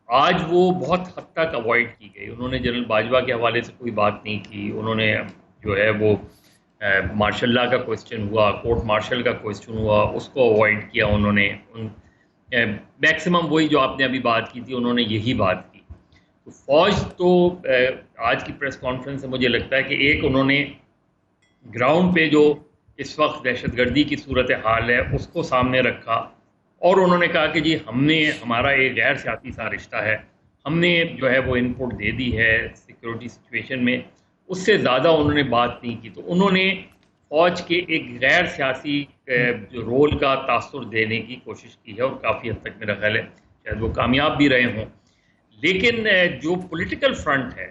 آج وہ بہت حد تک اوائڈ کی گئی. انہوں نے جنرل باجوہ کے حوالے سے کوئی بات نہیں کی. انہوں نے جو ہے وہ مارشل لا کا کوسچن ہوا, کورٹ مارشل کا کوسچن ہوا, اس کو اوائڈ کیا انہوں نے. میکسیمم وہی جو آپ نے ابھی بات کی تھی انہوں نے یہی بات کی. تو فوج تو آج کی پریس کانفرنس سے مجھے لگتا ہے کہ ایک انہوں نے گراؤنڈ پہ جو اس وقت دہشت گردی کی صورت حال ہے اس کو سامنے رکھا, اور انہوں نے کہا کہ جی ہمارا ایک غیر سیاسی سا رشتہ ہے, ہم نے جو ہے وہ ان پٹ دے دی ہے سیکورٹی سچویشن میں. اس سے زیادہ انہوں نے بات نہیں کی. تو انہوں نے فوج کے ایک غیر سیاسی جو رول کا تاثر دینے کی کوشش کی ہے, اور کافی حد تک میرا خیال ہے شاید وہ کامیاب بھی رہے ہوں. لیکن جو پولیٹیکل فرنٹ ہے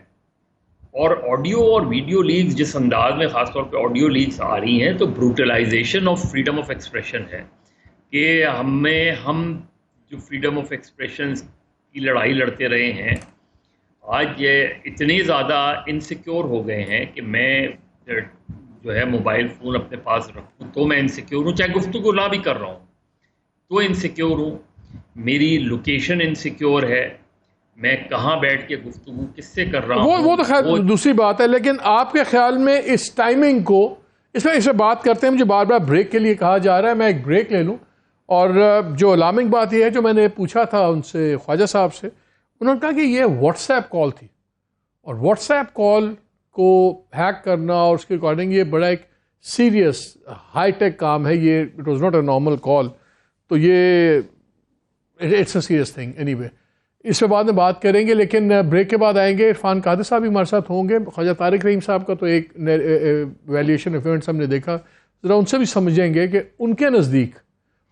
اور آڈیو اور ویڈیو لیکس جس انداز میں خاص طور پہ آڈیو لیکس آ رہی ہیں, تو بروٹلائزیشن آف فریڈم آف ایکسپریشن ہے کہ ہم جو فریڈم آف ایکسپریشن کی لڑائی لڑتے رہے ہیں, آج یہ اتنے زیادہ انسیکیور ہو گئے ہیں کہ میں جو ہے موبائل فون اپنے پاس رکھوں تو میں انسیکیور ہوں, چاہے گفتگو نہ بھی کر رہا ہوں تو انسیکیور ہوں. میری لوکیشن انسیکیور ہے, میں کہاں بیٹھ کے گفتگو کس سے کر رہا ہوں وہ تو خیر دوسری بات ہے. لیکن آپ کے خیال میں اس ٹائمنگ کو اس میں بات کرتے ہیں, مجھے بار بار بریک کے لیے کہا جا رہا ہے, میں ایک بریک لے لوں. اور جو الارمنگ بات یہ ہے جو میں نے پوچھا تھا ان سے خواجہ صاحب سے, انہوں نے کہا کہ یہ واٹس ایپ کال تھی, اور واٹس ایپ کال کو ہیک کرنا اور اس کے اکارڈنگ یہ بڑا ایک سیریس ہائی ٹیک کام ہے. یہ it was not a normal call, تو یہ it's a serious thing. Anyway اس پہ بعد میں بات کریں گے, لیکن بریک کے بعد آئیں گے. عرفان قادر صاحب بھی ہمارے ساتھ ہوں گے. خواجہ طارق رحیم صاحب کا تو ایک ویلیویشن ایونٹس ہم نے دیکھا, ذرا ان سے بھی سمجھیں گے کہ ان کے نزدیک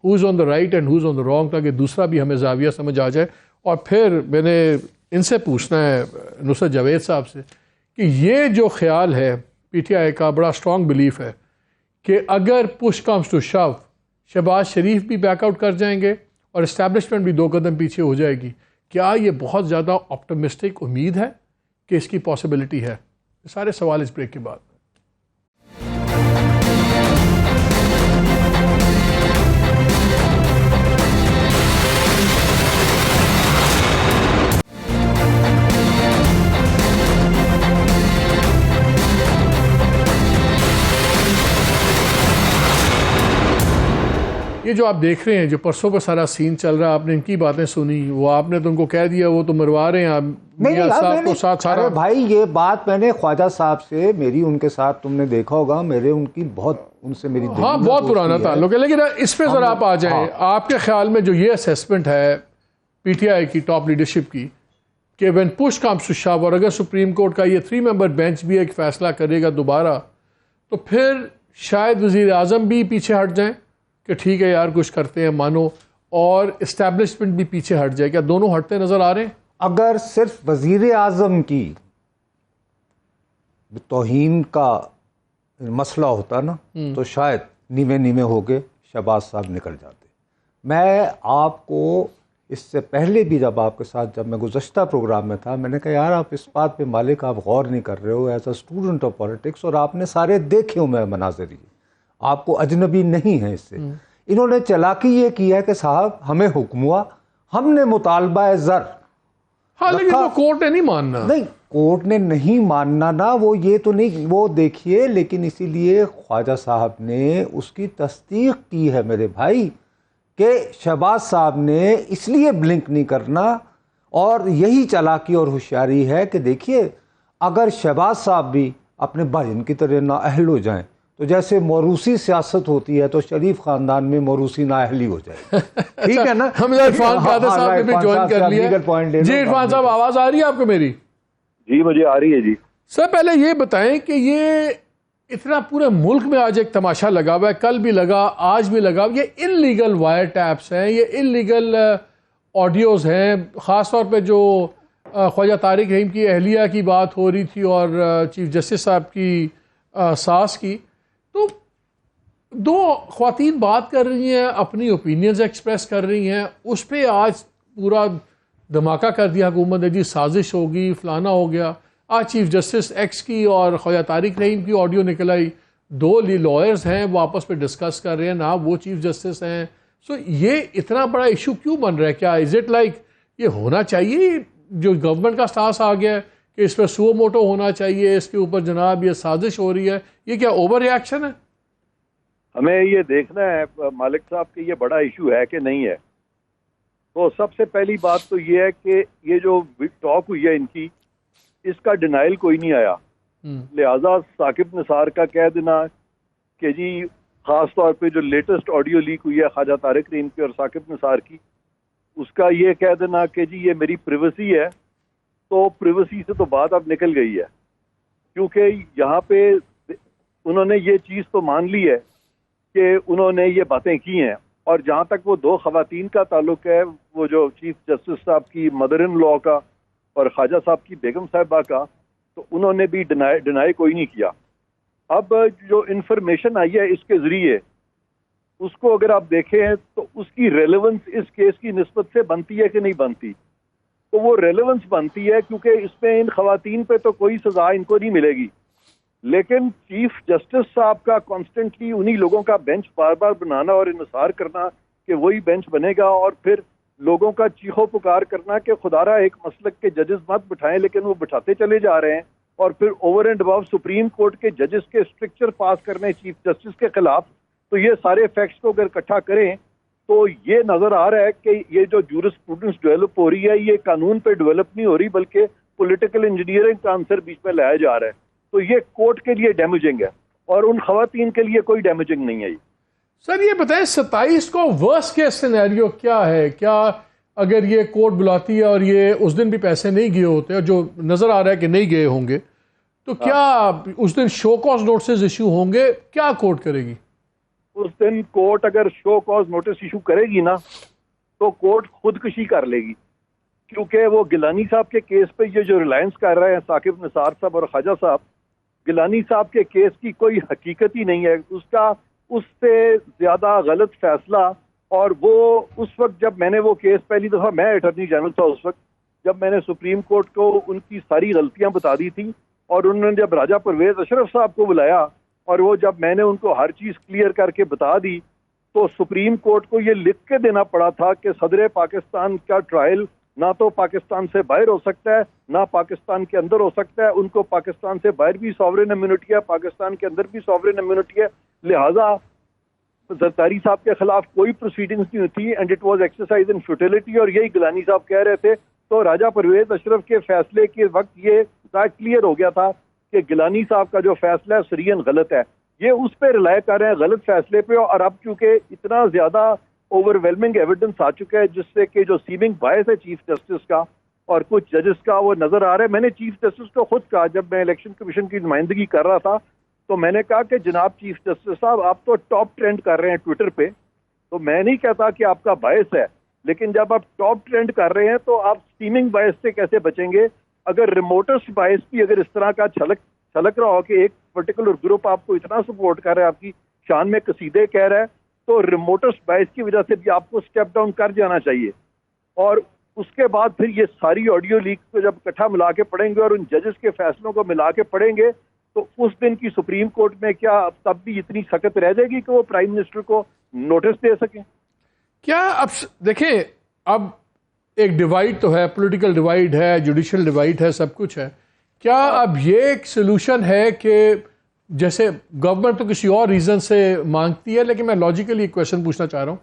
who is on the right and who is on the wrong, تاکہ دوسرا بھی ہمیں زاویہ سمجھ آ جائے. اور پھر میں نے ان سے پوچھنا ہے نصرت جاوید صاحب سے کہ یہ جو خیال ہے پی ٹی آئی کا بڑا اسٹرانگ بلیف ہے کہ اگر push comes to shove Shahbaz Sharif بھی بیک آؤٹ کر جائیں گے اور اسٹیبلشمنٹ بھی 2 قدم پیچھے ہو جائے گی, کیا یہ بہت زیادہ آپٹمسٹک امید ہے کہ اس کی پاسبلٹی ہے؟ سارے سوال اس بریک کے بعد. یہ جو آپ دیکھ رہے ہیں جو پرسوں کا سارا سین چل رہا ہے, آپ نے ان کی باتیں سنی, وہ آپ نے تو ان کو کہہ دیا وہ تو مروا رہے ہیں آپ صاحب کو ساتھ سارا. بھائی یہ بات میں نے خواجہ صاحب سے, میری ان کے ساتھ تم نے دیکھا ہوگا, میرے ان کی بہت ان سے میری ہاں بہت پرانا تعلق ہے. لیکن اس پہ ذرا آپ آ جائیں, آپ کے خیال میں جو یہ اسیسمنٹ ہے پی ٹی آئی کی ٹاپ لیڈرشپ کی کہ when push comes to show, اور اگر سپریم کورٹ کا یہ 3 ممبر بینچ بھی ایک فیصلہ کرے گا دوبارہ, تو پھر شاید وزیر اعظم بھی پیچھے ہٹ جائیں کہ ٹھیک ہے یار کچھ کرتے ہیں مانو, اور اسٹیبلشمنٹ بھی پیچھے ہٹ جائے؟ کیا دونوں ہٹتے نظر آ رہے ہیں؟ اگر صرف وزیر اعظم کی توہین کا مسئلہ ہوتا نا تو شاید نیمے نیمے ہو کے شہباز صاحب نکل جاتے. میں آپ کو اس سے پہلے بھی جب میں گزشتہ پروگرام میں تھا, میں نے کہا یار آپ اس بات پہ مالک آپ غور نہیں کر رہے ہو as a student of politics, اور آپ نے سارے دیکھے ہو میں مناظر, آپ کو اجنبی نہیں ہے اس سے. انہوں نے چلاکی یہ کی ہے کہ صاحب ہمیں حکم ہوا, ہم نے مطالبہ زر, ہاں لیکن وہ کورٹ نے نہیں ماننا. نہیں کورٹ نے نہیں ماننا نا, وہ یہ تو نہیں, وہ دیکھیے, لیکن اسی لیے خواجہ صاحب نے اس کی تصدیق کی ہے میرے بھائی کہ شہباز صاحب نے اس لیے بلنک نہیں کرنا, اور یہی چالاکی اور ہوشیاری ہے کہ دیکھیے اگر شہباز صاحب بھی اپنے بھائی کی طرح نااہل ہو جائیں تو جیسے موروثی سیاست ہوتی ہے تو شریف خاندان میں موروثی نااہلی ہو جائے. ٹھیک ہے نا. ہم عرفان قادر صاحب نے بھی جوائن کر لیا. جی عرفان صاحب آواز آ رہی ہے آپ کو میری؟ جی مجھے آ رہی ہے. جی سر پہلے یہ بتائیں کہ یہ اتنا پورے ملک میں آج ایک تماشا لگا ہوا ہے, کل بھی لگا, آج بھی لگا, یہ ان لیگل وائر ٹیپس ہیں, یہ ان لیگل آڈیوز ہیں, خاص طور پہ جو خواجہ طارق رحیم کی اہلیہ کی بات ہو رہی تھی اور چیف جسٹس صاحب کی ساس کی, تو دو خواتین بات کر رہی ہیں, اپنی اوپینینز ایکسپریس کر رہی ہیں, اس پہ آج پورا دھماکہ کر دیا حکومت نے, جی سازش ہوگی فلانا ہو گیا. آج چیف جسٹس ایکس کی اور خواجہ طارق رحیم کی آڈیو نکل آئی, دو لائرز ہیں وہ آپس پہ ڈسکس کر رہے ہیں, نہ وہ چیف جسٹس ہیں. سو یہ اتنا بڑا ایشو کیوں بن رہا ہے؟ کیا از اٹ لائک یہ ہونا چاہیے جو گورنمنٹ کا سٹانس آ گیا ہے کہ اس پہ سو موٹو ہونا چاہیے, اس کے اوپر جناب یہ سازش ہو رہی ہے, یہ کیا اوور ری ایکشن ہے؟ ہمیں یہ دیکھنا ہے مالک صاحب کہ یہ بڑا ایشو ہے کہ نہیں ہے. تو سب سے پہلی بات تو یہ ہے کہ یہ جو ٹاک ہوئی ہے ان کی, اس کا ڈینائل کوئی نہیں آیا. لہذا ثاقب نثار کا کہہ دینا کہ جی خاص طور پہ جو لیٹسٹ آڈیو لیک ہوئی ہے خواجہ طارق رحیم کی اور ثاقب نثار کی, اس کا یہ کہہ دینا کہ جی یہ میری پریویسی ہے, تو پریویسی سے تو بات اب نکل گئی ہے, کیونکہ یہاں پہ انہوں نے یہ چیز تو مان لی ہے کہ انہوں نے یہ باتیں کی ہیں. اور جہاں تک وہ دو خواتین کا تعلق ہے, وہ جو چیف جسٹس صاحب کی مدر ان لا کا اور خواجہ صاحب کی بیگم صاحبہ کا, تو انہوں نے بھی ڈینائی کوئی نہیں کیا. اب جو انفارمیشن آئی ہے اس کے ذریعے, اس کو اگر آپ دیکھیں تو اس کی ریلیونس اس کیس کی نسبت سے بنتی ہے کہ نہیں بنتی؟ تو وہ ریلیونس بنتی ہے کیونکہ اس میں ان خواتین پہ تو کوئی سزا ان کو نہیں ملے گی, لیکن چیف جسٹس صاحب کا کانسٹنٹلی انہی لوگوں کا بینچ بار بار بنانا اور انحصار کرنا کہ وہی بینچ بنے گا, اور پھر لوگوں کا چیخو پکار کرنا کہ خدارا ایک مسلک کے ججز مت بٹھائیں, لیکن وہ بٹھاتے چلے جا رہے ہیں, اور پھر over and above supreme court کے ججز کے اسٹرکچر پاس کرنے چیف جسٹس کے خلاف. تو یہ سارے فیکٹس کو اگر اکٹھا کریں تو یہ نظر آ رہا ہے کہ یہ جو جورسپروڈنس ڈیولپ ہو رہی ہے یہ قانون پہ ڈیولپ نہیں ہو رہی, بلکہ پولیٹیکل انجینئرنگ کا عنصر بیچ میں لایا جا رہا ہے. تو یہ کورٹ کے لیے ڈیمیجنگ ہے اور ان خواتین کے لیے کوئی ڈیمیجنگ نہیں ہے. سر یہ بتائیں 27 کو ورسٹ کیس سینیریو کیا ہے؟ کیا اگر یہ کورٹ بلاتی ہے اور یہ اس دن بھی پیسے نہیں گئے ہوتے, اور جو نظر آ رہا ہے کہ نہیں گئے ہوں گے, تو کیا اس دن شو کاز نوٹسز ایشو ہوں گے؟ کیا کورٹ کرے گی اس دن؟ کورٹ اگر شو کاز نوٹس ایشو کرے گی نا تو کورٹ خودکشی کر لے گی, کیونکہ وہ گیلانی صاحب کے کیس پہ یہ جو ریلائنس کر رہے ہیں ثاقب نثار صاحب اور خواجہ صاحب, گیلانی صاحب کے کیس کی کوئی حقیقت ہی نہیں ہے. اس سے زیادہ غلط فیصلہ, اور وہ اس وقت جب میں نے وہ کیس پہلی دفعہ, میں اٹارنی جنرل تھا اس وقت, جب میں نے سپریم کورٹ کو ان کی ساری غلطیاں بتا دی تھی, اور انہوں نے جب راجہ پرویز اشرف صاحب کو بلایا اور وہ جب میں نے ان کو ہر چیز کلیئر کر کے بتا دی, تو سپریم کورٹ کو یہ لکھ کے دینا پڑا تھا کہ صدر پاکستان کا ٹرائل نہ تو پاکستان سے باہر ہو سکتا ہے نہ پاکستان کے اندر ہو سکتا ہے. ان کو پاکستان سے باہر بھی سوورن امیونٹی ہے, پاکستان کے اندر بھی سوورن امیونٹی ہے, لہٰذا زرداری صاحب کے خلاف کوئی پروسیڈنگز نہیں ہوتی, and it was exercise in futility. اور یہی گیلانی صاحب کہہ رہے تھے. تو راجہ پرویز اشرف کے فیصلے کے وقت یہ کلیئر ہو گیا تھا کہ گیلانی صاحب کا جو فیصلہ ہے سرین غلط ہے. یہ اس پہ رلائے کر رہے ہیں غلط فیصلے پہ, اور اب چونکہ اتنا زیادہ اوور ویلمنگ ایویڈنس آ چکا ہے جس سے کہ جو سیمنگ بائس ہے چیف جسٹس کا اور کچھ ججز کا وہ نظر آ رہا ہے. میں نے چیف جسٹس کو خود کہا جب میں الیکشن کمیشن کی نمائندگی کر رہا تھا, تو میں نے کہا کہ جناب چیف جسٹس صاحب آپ تو ٹاپ ٹرینڈ کر رہے ہیں ٹویٹر پہ, تو میں نہیں کہتا کہ آپ کا باعث ہے، لیکن جب آپ ٹاپ ٹرینڈ کر رہے ہیں تو آپ اسٹیمنگ باعث سے کیسے بچیں گے؟ اگر ریموٹسٹ باعث بھی اگر اس طرح کا چھلک رہا ہو کہ ایک پرٹیکولر گروپ آپ کو اتنا سپورٹ کر رہا ہے، آپ کی شان میں قصیدے کہہ رہا ہے، تو ریموٹسٹ باعث کی وجہ سے بھی آپ کو اسٹیپ ڈاؤن کر جانا چاہیے. اور اس کے بعد پھر یہ ساری آڈیو لیک کو جب اکٹھا ملا کے پڑھیں گے اور ان ججز کے فیصلوں کو ملا کے پڑھیں گے تو اس دن کی سپریم کورٹ میں کیا تب بھی اتنی سخت رہ جائے گی کہ وہ پرائم منسٹر کو نوٹس دے سکیں؟ کیا اب دیکھیں، اب ایک ڈیوائڈ تو ہے، پولیٹیکل ڈیوائڈ ہے، جوڈیشل ڈیوائڈ ہے، سب کچھ ہے. کیا اب یہ ایک سلوشن ہے کہ جیسے گورنمنٹ تو کسی اور ریزن سے مانگتی ہے، لیکن میں لاجیکلی ایک کویشچن پوچھنا چاہ رہا ہوں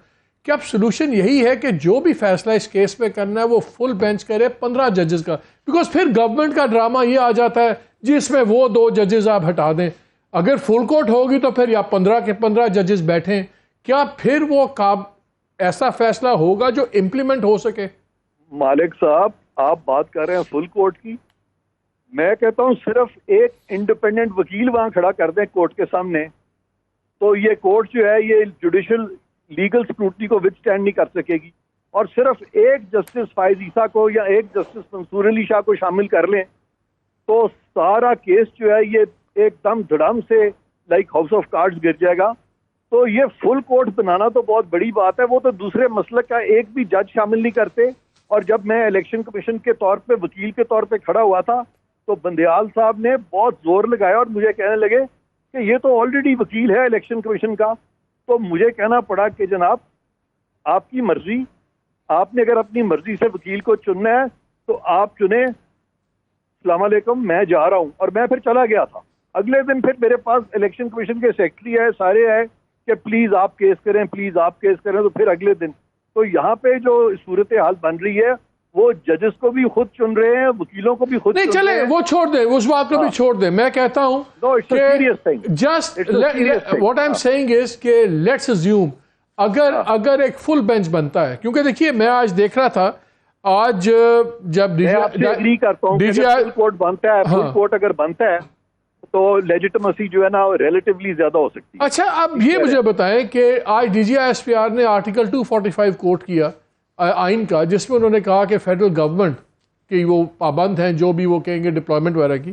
کہ اب سلوشن یہی ہے کہ جو بھی فیصلہ اس کیس میں کرنا ہے وہ فل بینچ کرے 15 ججز کا؟ بیکاز پھر گورنمنٹ کا ڈرامہ یہ آ جاتا ہے جس میں وہ 2 ججز آپ ہٹا دیں. اگر فل کورٹ ہوگی تو پھر یا 15 کے 15 ججز بیٹھیں، کیا پھر وہ ایسا فیصلہ ہوگا جو امپلیمنٹ ہو سکے؟ مالک صاحب، آپ بات کر رہے ہیں فل کورٹ کی، میں کہتا ہوں صرف ایک انڈیپینڈنٹ وکیل وہاں کھڑا کر دیں کورٹ کے سامنے تو یہ کورٹ جو ہے یہ جوڈیشل لیگل اسکروٹنی کو ود اسٹینڈ نہیں کر سکے گی. اور صرف ایک جسٹس فائز عیسیٰ کو یا ایک جسٹس منصور علی شاہ کو شامل کر لیں تو سارا کیس جو ہے یہ ایک دم دھڑم سے لائک ہاؤس آف کارڈز گر جائے گا. تو یہ فل کورٹ بنانا تو بہت بڑی بات ہے. وہ تو دوسرے مسلک کا ایک بھی جج شامل نہیں کرتے. اور جب میں الیکشن کمیشن کے طور پہ وکیل کے طور پہ کھڑا ہوا تھا تو بندیال صاحب نے بہت زور لگایا اور مجھے کہنے لگے کہ یہ تو آلریڈی وکیل ہے الیکشن کمیشن کا. تو مجھے کہنا پڑا کہ جناب آپ کی مرضی، آپ نے اگر اپنی مرضی سے وکیل کو چننا ہے تو آپ چنیں، السلام علیکم میں جا رہا ہوں. اور میں پھر چلا گیا تھا. اگلے دن پھر میرے پاس الیکشن کمیشن کے سیکرٹری آئے، سارے آئے کہ پلیز آپ کیس کریں، پلیز آپ کیس کریں. تو پھر اگلے دن تو یہاں پہ جو صورتحال بن رہی ہے وہ ججز کو بھی خود چن رہے ہیں، وکیلوں کو بھی خود نہیں چلے وہ چھوڑ دیں، اس بات کو بھی چھوڑ دیں. میں کہتا ہوں just what I am seeing is کہ لیٹس اسیوم اگر ایک فل بینچ بنتا ہے، کیونکہ دیکھیے میں آج دیکھ رہا تھا، آج جب ڈی کرتا ہوں فل کورٹ بنتا ہے، فل کورٹ اگر بنتا ہے تو لیجیٹمیسی جو ہے نا ریلیٹیولی زیادہ ہو سکتی ہے. اچھا اب یہ مجھے بتائیں کہ آج D G I S P R نے آرٹیکل 245 کوٹ کیا آئین کا، جس میں انہوں نے کہا کہ فیڈرل گورنمنٹ کی وہ پابند ہیں جو بھی وہ کہیں گے ڈپلائمنٹ وغیرہ کی.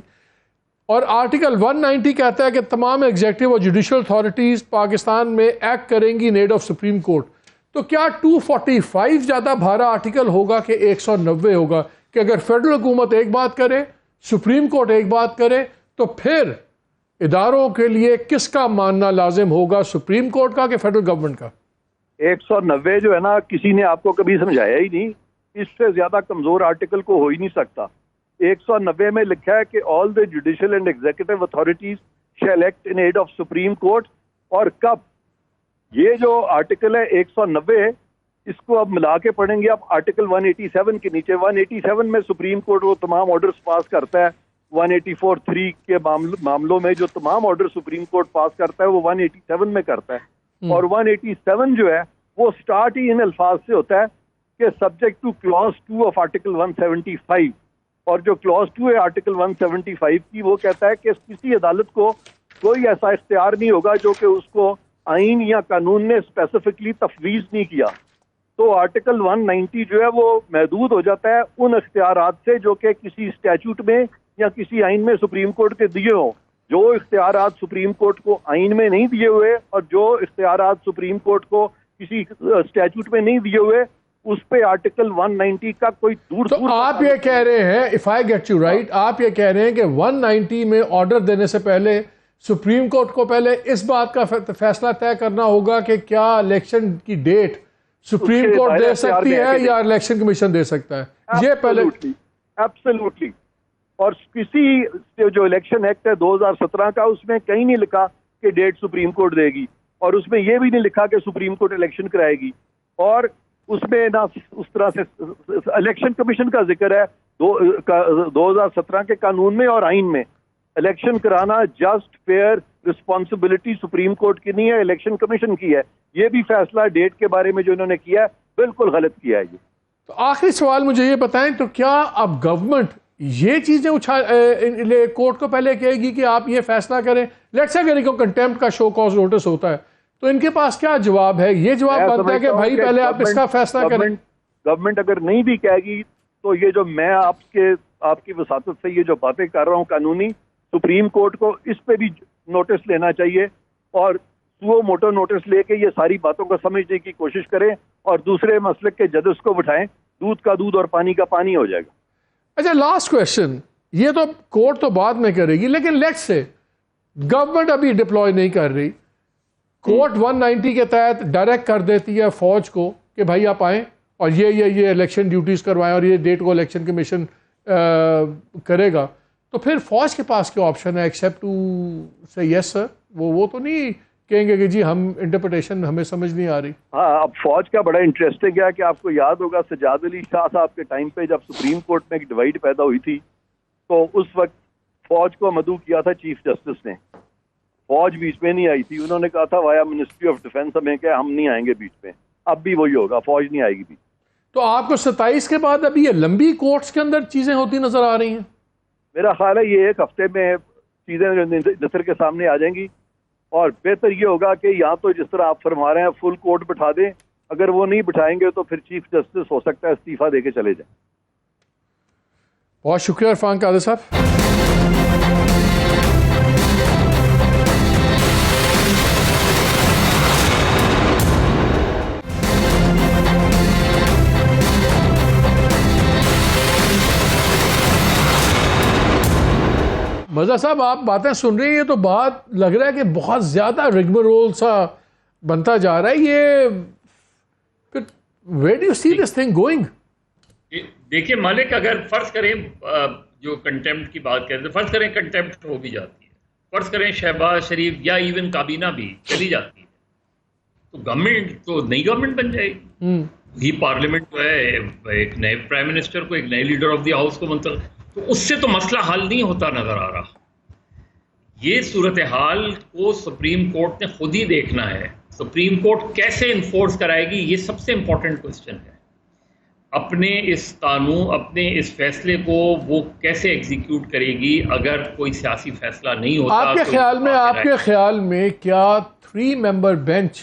اور آرٹیکل 190 کہتا ہے کہ تمام ایگزیکٹو اور جوڈیشل اتھارٹیز پاکستان میں ایکٹ کریں گی ان ایڈ آف سپریم کورٹ. تو کیا 245 زیادہ بھارا آرٹیکل ہوگا کہ 190 ہوگا کہ اگر فیڈرل حکومت ایک بات کرے، سپریم کورٹ ایک بات کرے، تو پھر اداروں کے لیے کس کا ماننا لازم ہوگا، سپریم کورٹ کا کہ فیڈرل گورنمنٹ کا؟ 190 جو ہے نا کسی نے آپ کو کبھی سمجھایا ہی نہیں، اس سے زیادہ کمزور آرٹیکل کو ہو ہی نہیں سکتا. 190 میں لکھا ہے کہ all the judicial and executive authorities shall act in aid of supreme court. اور کب یہ جو آرٹیکل ہے 190 اس کو اب ملا کے پڑھیں گے. اب آرٹیکل 187 کے نیچے 187 میں سپریم کورٹ وہ تمام آرڈرز پاس کرتا ہے. 184(3) کے معاملوں میں جو تمام آرڈر سپریم کورٹ پاس کرتا ہے وہ 187 میں کرتا ہے. اور 187 جو ہے وہ سٹارٹ ہی ان الفاظ سے ہوتا ہے کہ subject to clause 2 of article 175. اور جو کلوز 2 ہے آرٹیکل 175 کی وہ کہتا ہے کہ کسی عدالت کو کوئی ایسا اختیار نہیں ہوگا جو کہ اس کو آئین یا قانون نے اسپیسیفکلی تفویض نہیں کیا. تو آرٹیکل 190 جو ہے وہ محدود ہو جاتا ہے ان اختیارات سے جو کہ کسی اسٹیچوٹ میں یا کسی آئین میں سپریم کورٹ کے دیے ہوں. جو اختیارات سپریم کورٹ کو آئین میں نہیں دیے ہوئے اور جو اختیارات سپریم کورٹ کو کسی اسٹیچوٹ میں نہیں دیے ہوئے اس پہ آرٹیکل 190 کا کوئی دور تو آپ یہ کہہ رہے ہیں if I get you right آپ یہ کہہ رہے ہیں کہ 190 میں آرڈر دینے سے پہلے سپریم کورٹ کو پہلے اس بات کا فیصلہ طے کرنا ہوگا کہ کیا الیکشن کی ڈیٹ سپریم کورٹ دے سکتی ہے یا الیکشن کمیشن دے سکتا ہے. یہ پہلے ایبسلیوٹلی. اور کسی جو الیکشن ایکٹ ہے 2017 کا اس میں کہیں نہیں لکھا کہ ڈیٹ سپریم کورٹ دے گی اور اس میں یہ بھی نہیں لکھا کہ سپریم کورٹ الیکشن کرائے گی. اور اس میں نہ اس طرح سے الیکشن کمیشن کا ذکر ہے 2017 کے قانون میں اور آئین میں. الیکشن کرانا just fair responsibility supreme court کی نہیں ہے، الیکشن کمیشن کی ہے. یہ بھی فیصلہ ڈیٹ کے بارے میں جو انہوں نے کیا ہے بالکل غلط کیا ہے. یہ تو آخری سوال مجھے یہ بتائیں تو کیا اب گورنمنٹ یہ چیزیں کورٹ کو پہلے کہے گی کہ آپ یہ فیصلہ کریں؟ لیٹس سے اگر کنٹیمپٹ کا شو کاز نوٹس ہوتا ہے تو ان کے پاس کیا جواب ہے؟ یہ جواب بنتا ہے کہ بھائی پہلے آپ اس کا فیصلہ کریں. گورنمنٹ اگر نہیں بھی کہے گی تو یہ جو میں آپ کی وساطت سے یہ جو باتیں کر رہا ہوں قانونی، سپریم کورٹ کو اس پہ بھی نوٹس لینا چاہیے اور سو موٹو نوٹس لے کے یہ ساری باتوں کو سمجھنے کی کوشش کریں اور دوسرے مسلک کے ججز کو بٹھائیں. دودھ کا دودھ اور پانی کا پانی ہو جائے گا. اچھا لاسٹ کوشچن، یہ تو کورٹ تو بعد میں کرے گی، لیکن لیٹس سے گورنمنٹ ابھی ڈپلوائے نہیں کر رہی، کورٹ 190 کے تحت ڈائریکٹ کر دیتی ہے فوج کو کہ بھائی آپ آئیں اور یہ الیکشن ڈیوٹیز کروائیں اور یہ ڈیٹ کو الیکشن کمیشن کرے گا، تو پھر فوج کے پاس کیا آپشن ہے ایکسیپٹ ٹو سے یس سر؟ وہ تو نہیں کہیں گے کہ جی ہم انٹرپریٹیشن ہمیں سمجھ نہیں آ رہی. ہاں، اب فوج کا بڑا انٹرسٹنگ ہے کہ آپ کو یاد ہوگا سجاد علی شاہ صاحب کے ٹائم پہ جب سپریم کورٹ میں ایک ڈیوائڈ پیدا ہوئی تھی تو اس وقت فوج کو مدعو کیا تھا چیف جسٹس نے. فوج بیچ میں نہیں آئی تھی، انہوں نے کہا تھا وایا منسٹری آف ڈیفینس ہمیں کہ ہم نہیں آئیں گے بیچ میں. اب بھی وہی ہوگا، فوج نہیں آئے گی بیچ. تو آپ کو 27 کے بعد ابھی یہ لمبی کورٹس کے اندر چیزیں ہوتی نظر آ رہی ہیں؟ میرا خیال ہے یہ ایک ہفتے میں چیزیں نظر کے سامنے آ جائیں گی اور بہتر یہ ہوگا کہ یہاں تو جس طرح آپ فرما رہے ہیں فل کورٹ بٹھا دیں، اگر وہ نہیں بٹھائیں گے تو پھر چیف جسٹس ہو سکتا ہے استعفیٰ دے کے چلے جائیں. بہت شکریہ عرفان قادر صاحب. مرزا صاحب آپ باتیں سن رہی ہیں تو بات لگ رہا ہے کہ بہت زیادہ ریگمرول سا بنتا جا رہا ہے. یہ where do you see this thing going؟ دیکھیں مالک، اگر فرض کریں جو کنٹیمپٹ کی بات کریں تو فرض کریں کنٹیمپٹ ہو بھی جاتی ہے، فرض کریں شہباز شریف یا ایون کابینہ بھی چلی جاتی ہے، تو گورنمنٹ تو نئی گورنمنٹ بن جائے گی. ہی پارلیمنٹ جو ہے ایک نئے پرائم منسٹر کو، ایک نئے لیڈر آف دی ہاؤس کو منتخب، تو اس سے تو مسئلہ حل نہیں ہوتا نظر آ رہا. یہ صورتحال کو سپریم کورٹ نے خود ہی دیکھنا ہے. سپریم کورٹ کیسے انفورس کرائے گی، یہ سب سے امپورٹنٹ کوسچن ہے. اپنے اس قانون، اپنے اس فیصلے کو وہ کیسے ایگزیکیوٹ کرے گی اگر کوئی سیاسی فیصلہ نہیں ہوتا؟ آپ کے خیال میں کیا 3 ممبر بینچ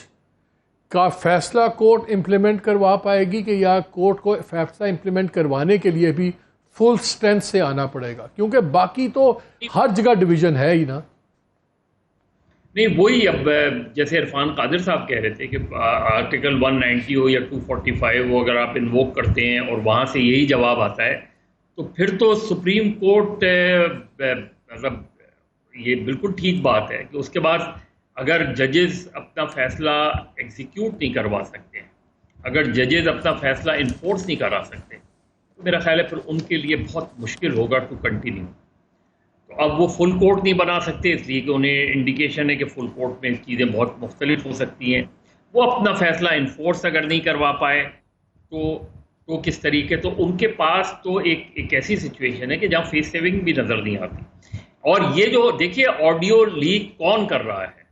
کا فیصلہ کورٹ امپلیمنٹ کروا پائے گی کہ یا کورٹ کو فیصلہ امپلیمنٹ کروانے کے لیے بھی فل اسٹرینتھ سے آنا پڑے گا؟ کیونکہ باقی تو ہر جگہ ڈویژن ہے ہی نا. نہیں، وہی اب جیسے عرفان قادر صاحب کہہ رہے تھے کہ آرٹیکل 190 ہو یا 245 ہو، اگر آپ انووک کرتے ہیں اور وہاں سے یہی جواب آتا ہے تو پھر تو سپریم کورٹ مطلب یہ بالکل ٹھیک بات ہے کہ اس کے بعد اگر ججز اپنا فیصلہ ایگزیکیوٹ نہیں کروا سکتے، اگر ججز اپنا فیصلہ انفورس نہیں کرا سکتے، تو میرا خیال ہے پھر ان کے لیے بہت مشکل ہوگا ٹو کنٹینیو. تو اب وہ فل کورٹ نہیں بنا سکتے اس لیے کہ انہیں انڈیکیشن ہے کہ فل کورٹ میں چیزیں بہت مختلف ہو سکتی ہیں. وہ اپنا فیصلہ انفورس اگر نہیں کروا پائے تو کس طریقے، تو ان کے پاس تو ایک ایسی سچویشن ہے کہ جہاں فیس سیونگ بھی نظر نہیں آتی. اور یہ جو دیکھیے آڈیو لیک کون کر رہا ہے،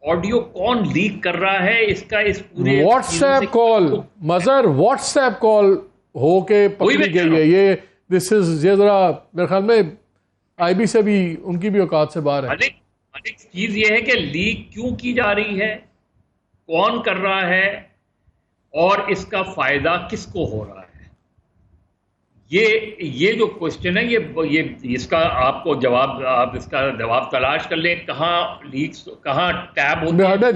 آڈیو کون لیک کر رہا ہے، اس کا اس پورے واٹس ایپ کال مظہر واٹس ایپ کال ہو کے پکڑی گئی ہے. یہ دس از یہ ذرا میرے خیال میں آئی بی سے بھی ان کی بھی اوقات سے باہر ہے. چیز یہ ہے کہ لیک کیوں کی جا رہی ہے، کون کر رہا ہے اور اس کا فائدہ کس کو ہو رہا ہے. یہ جو کوشچن ہے یہ اس کا آپ کو جواب، آپ اس کا جواب تلاش کر لیں کہاں لیکس کہاں ٹیب ہوتے ہیں. ہمیں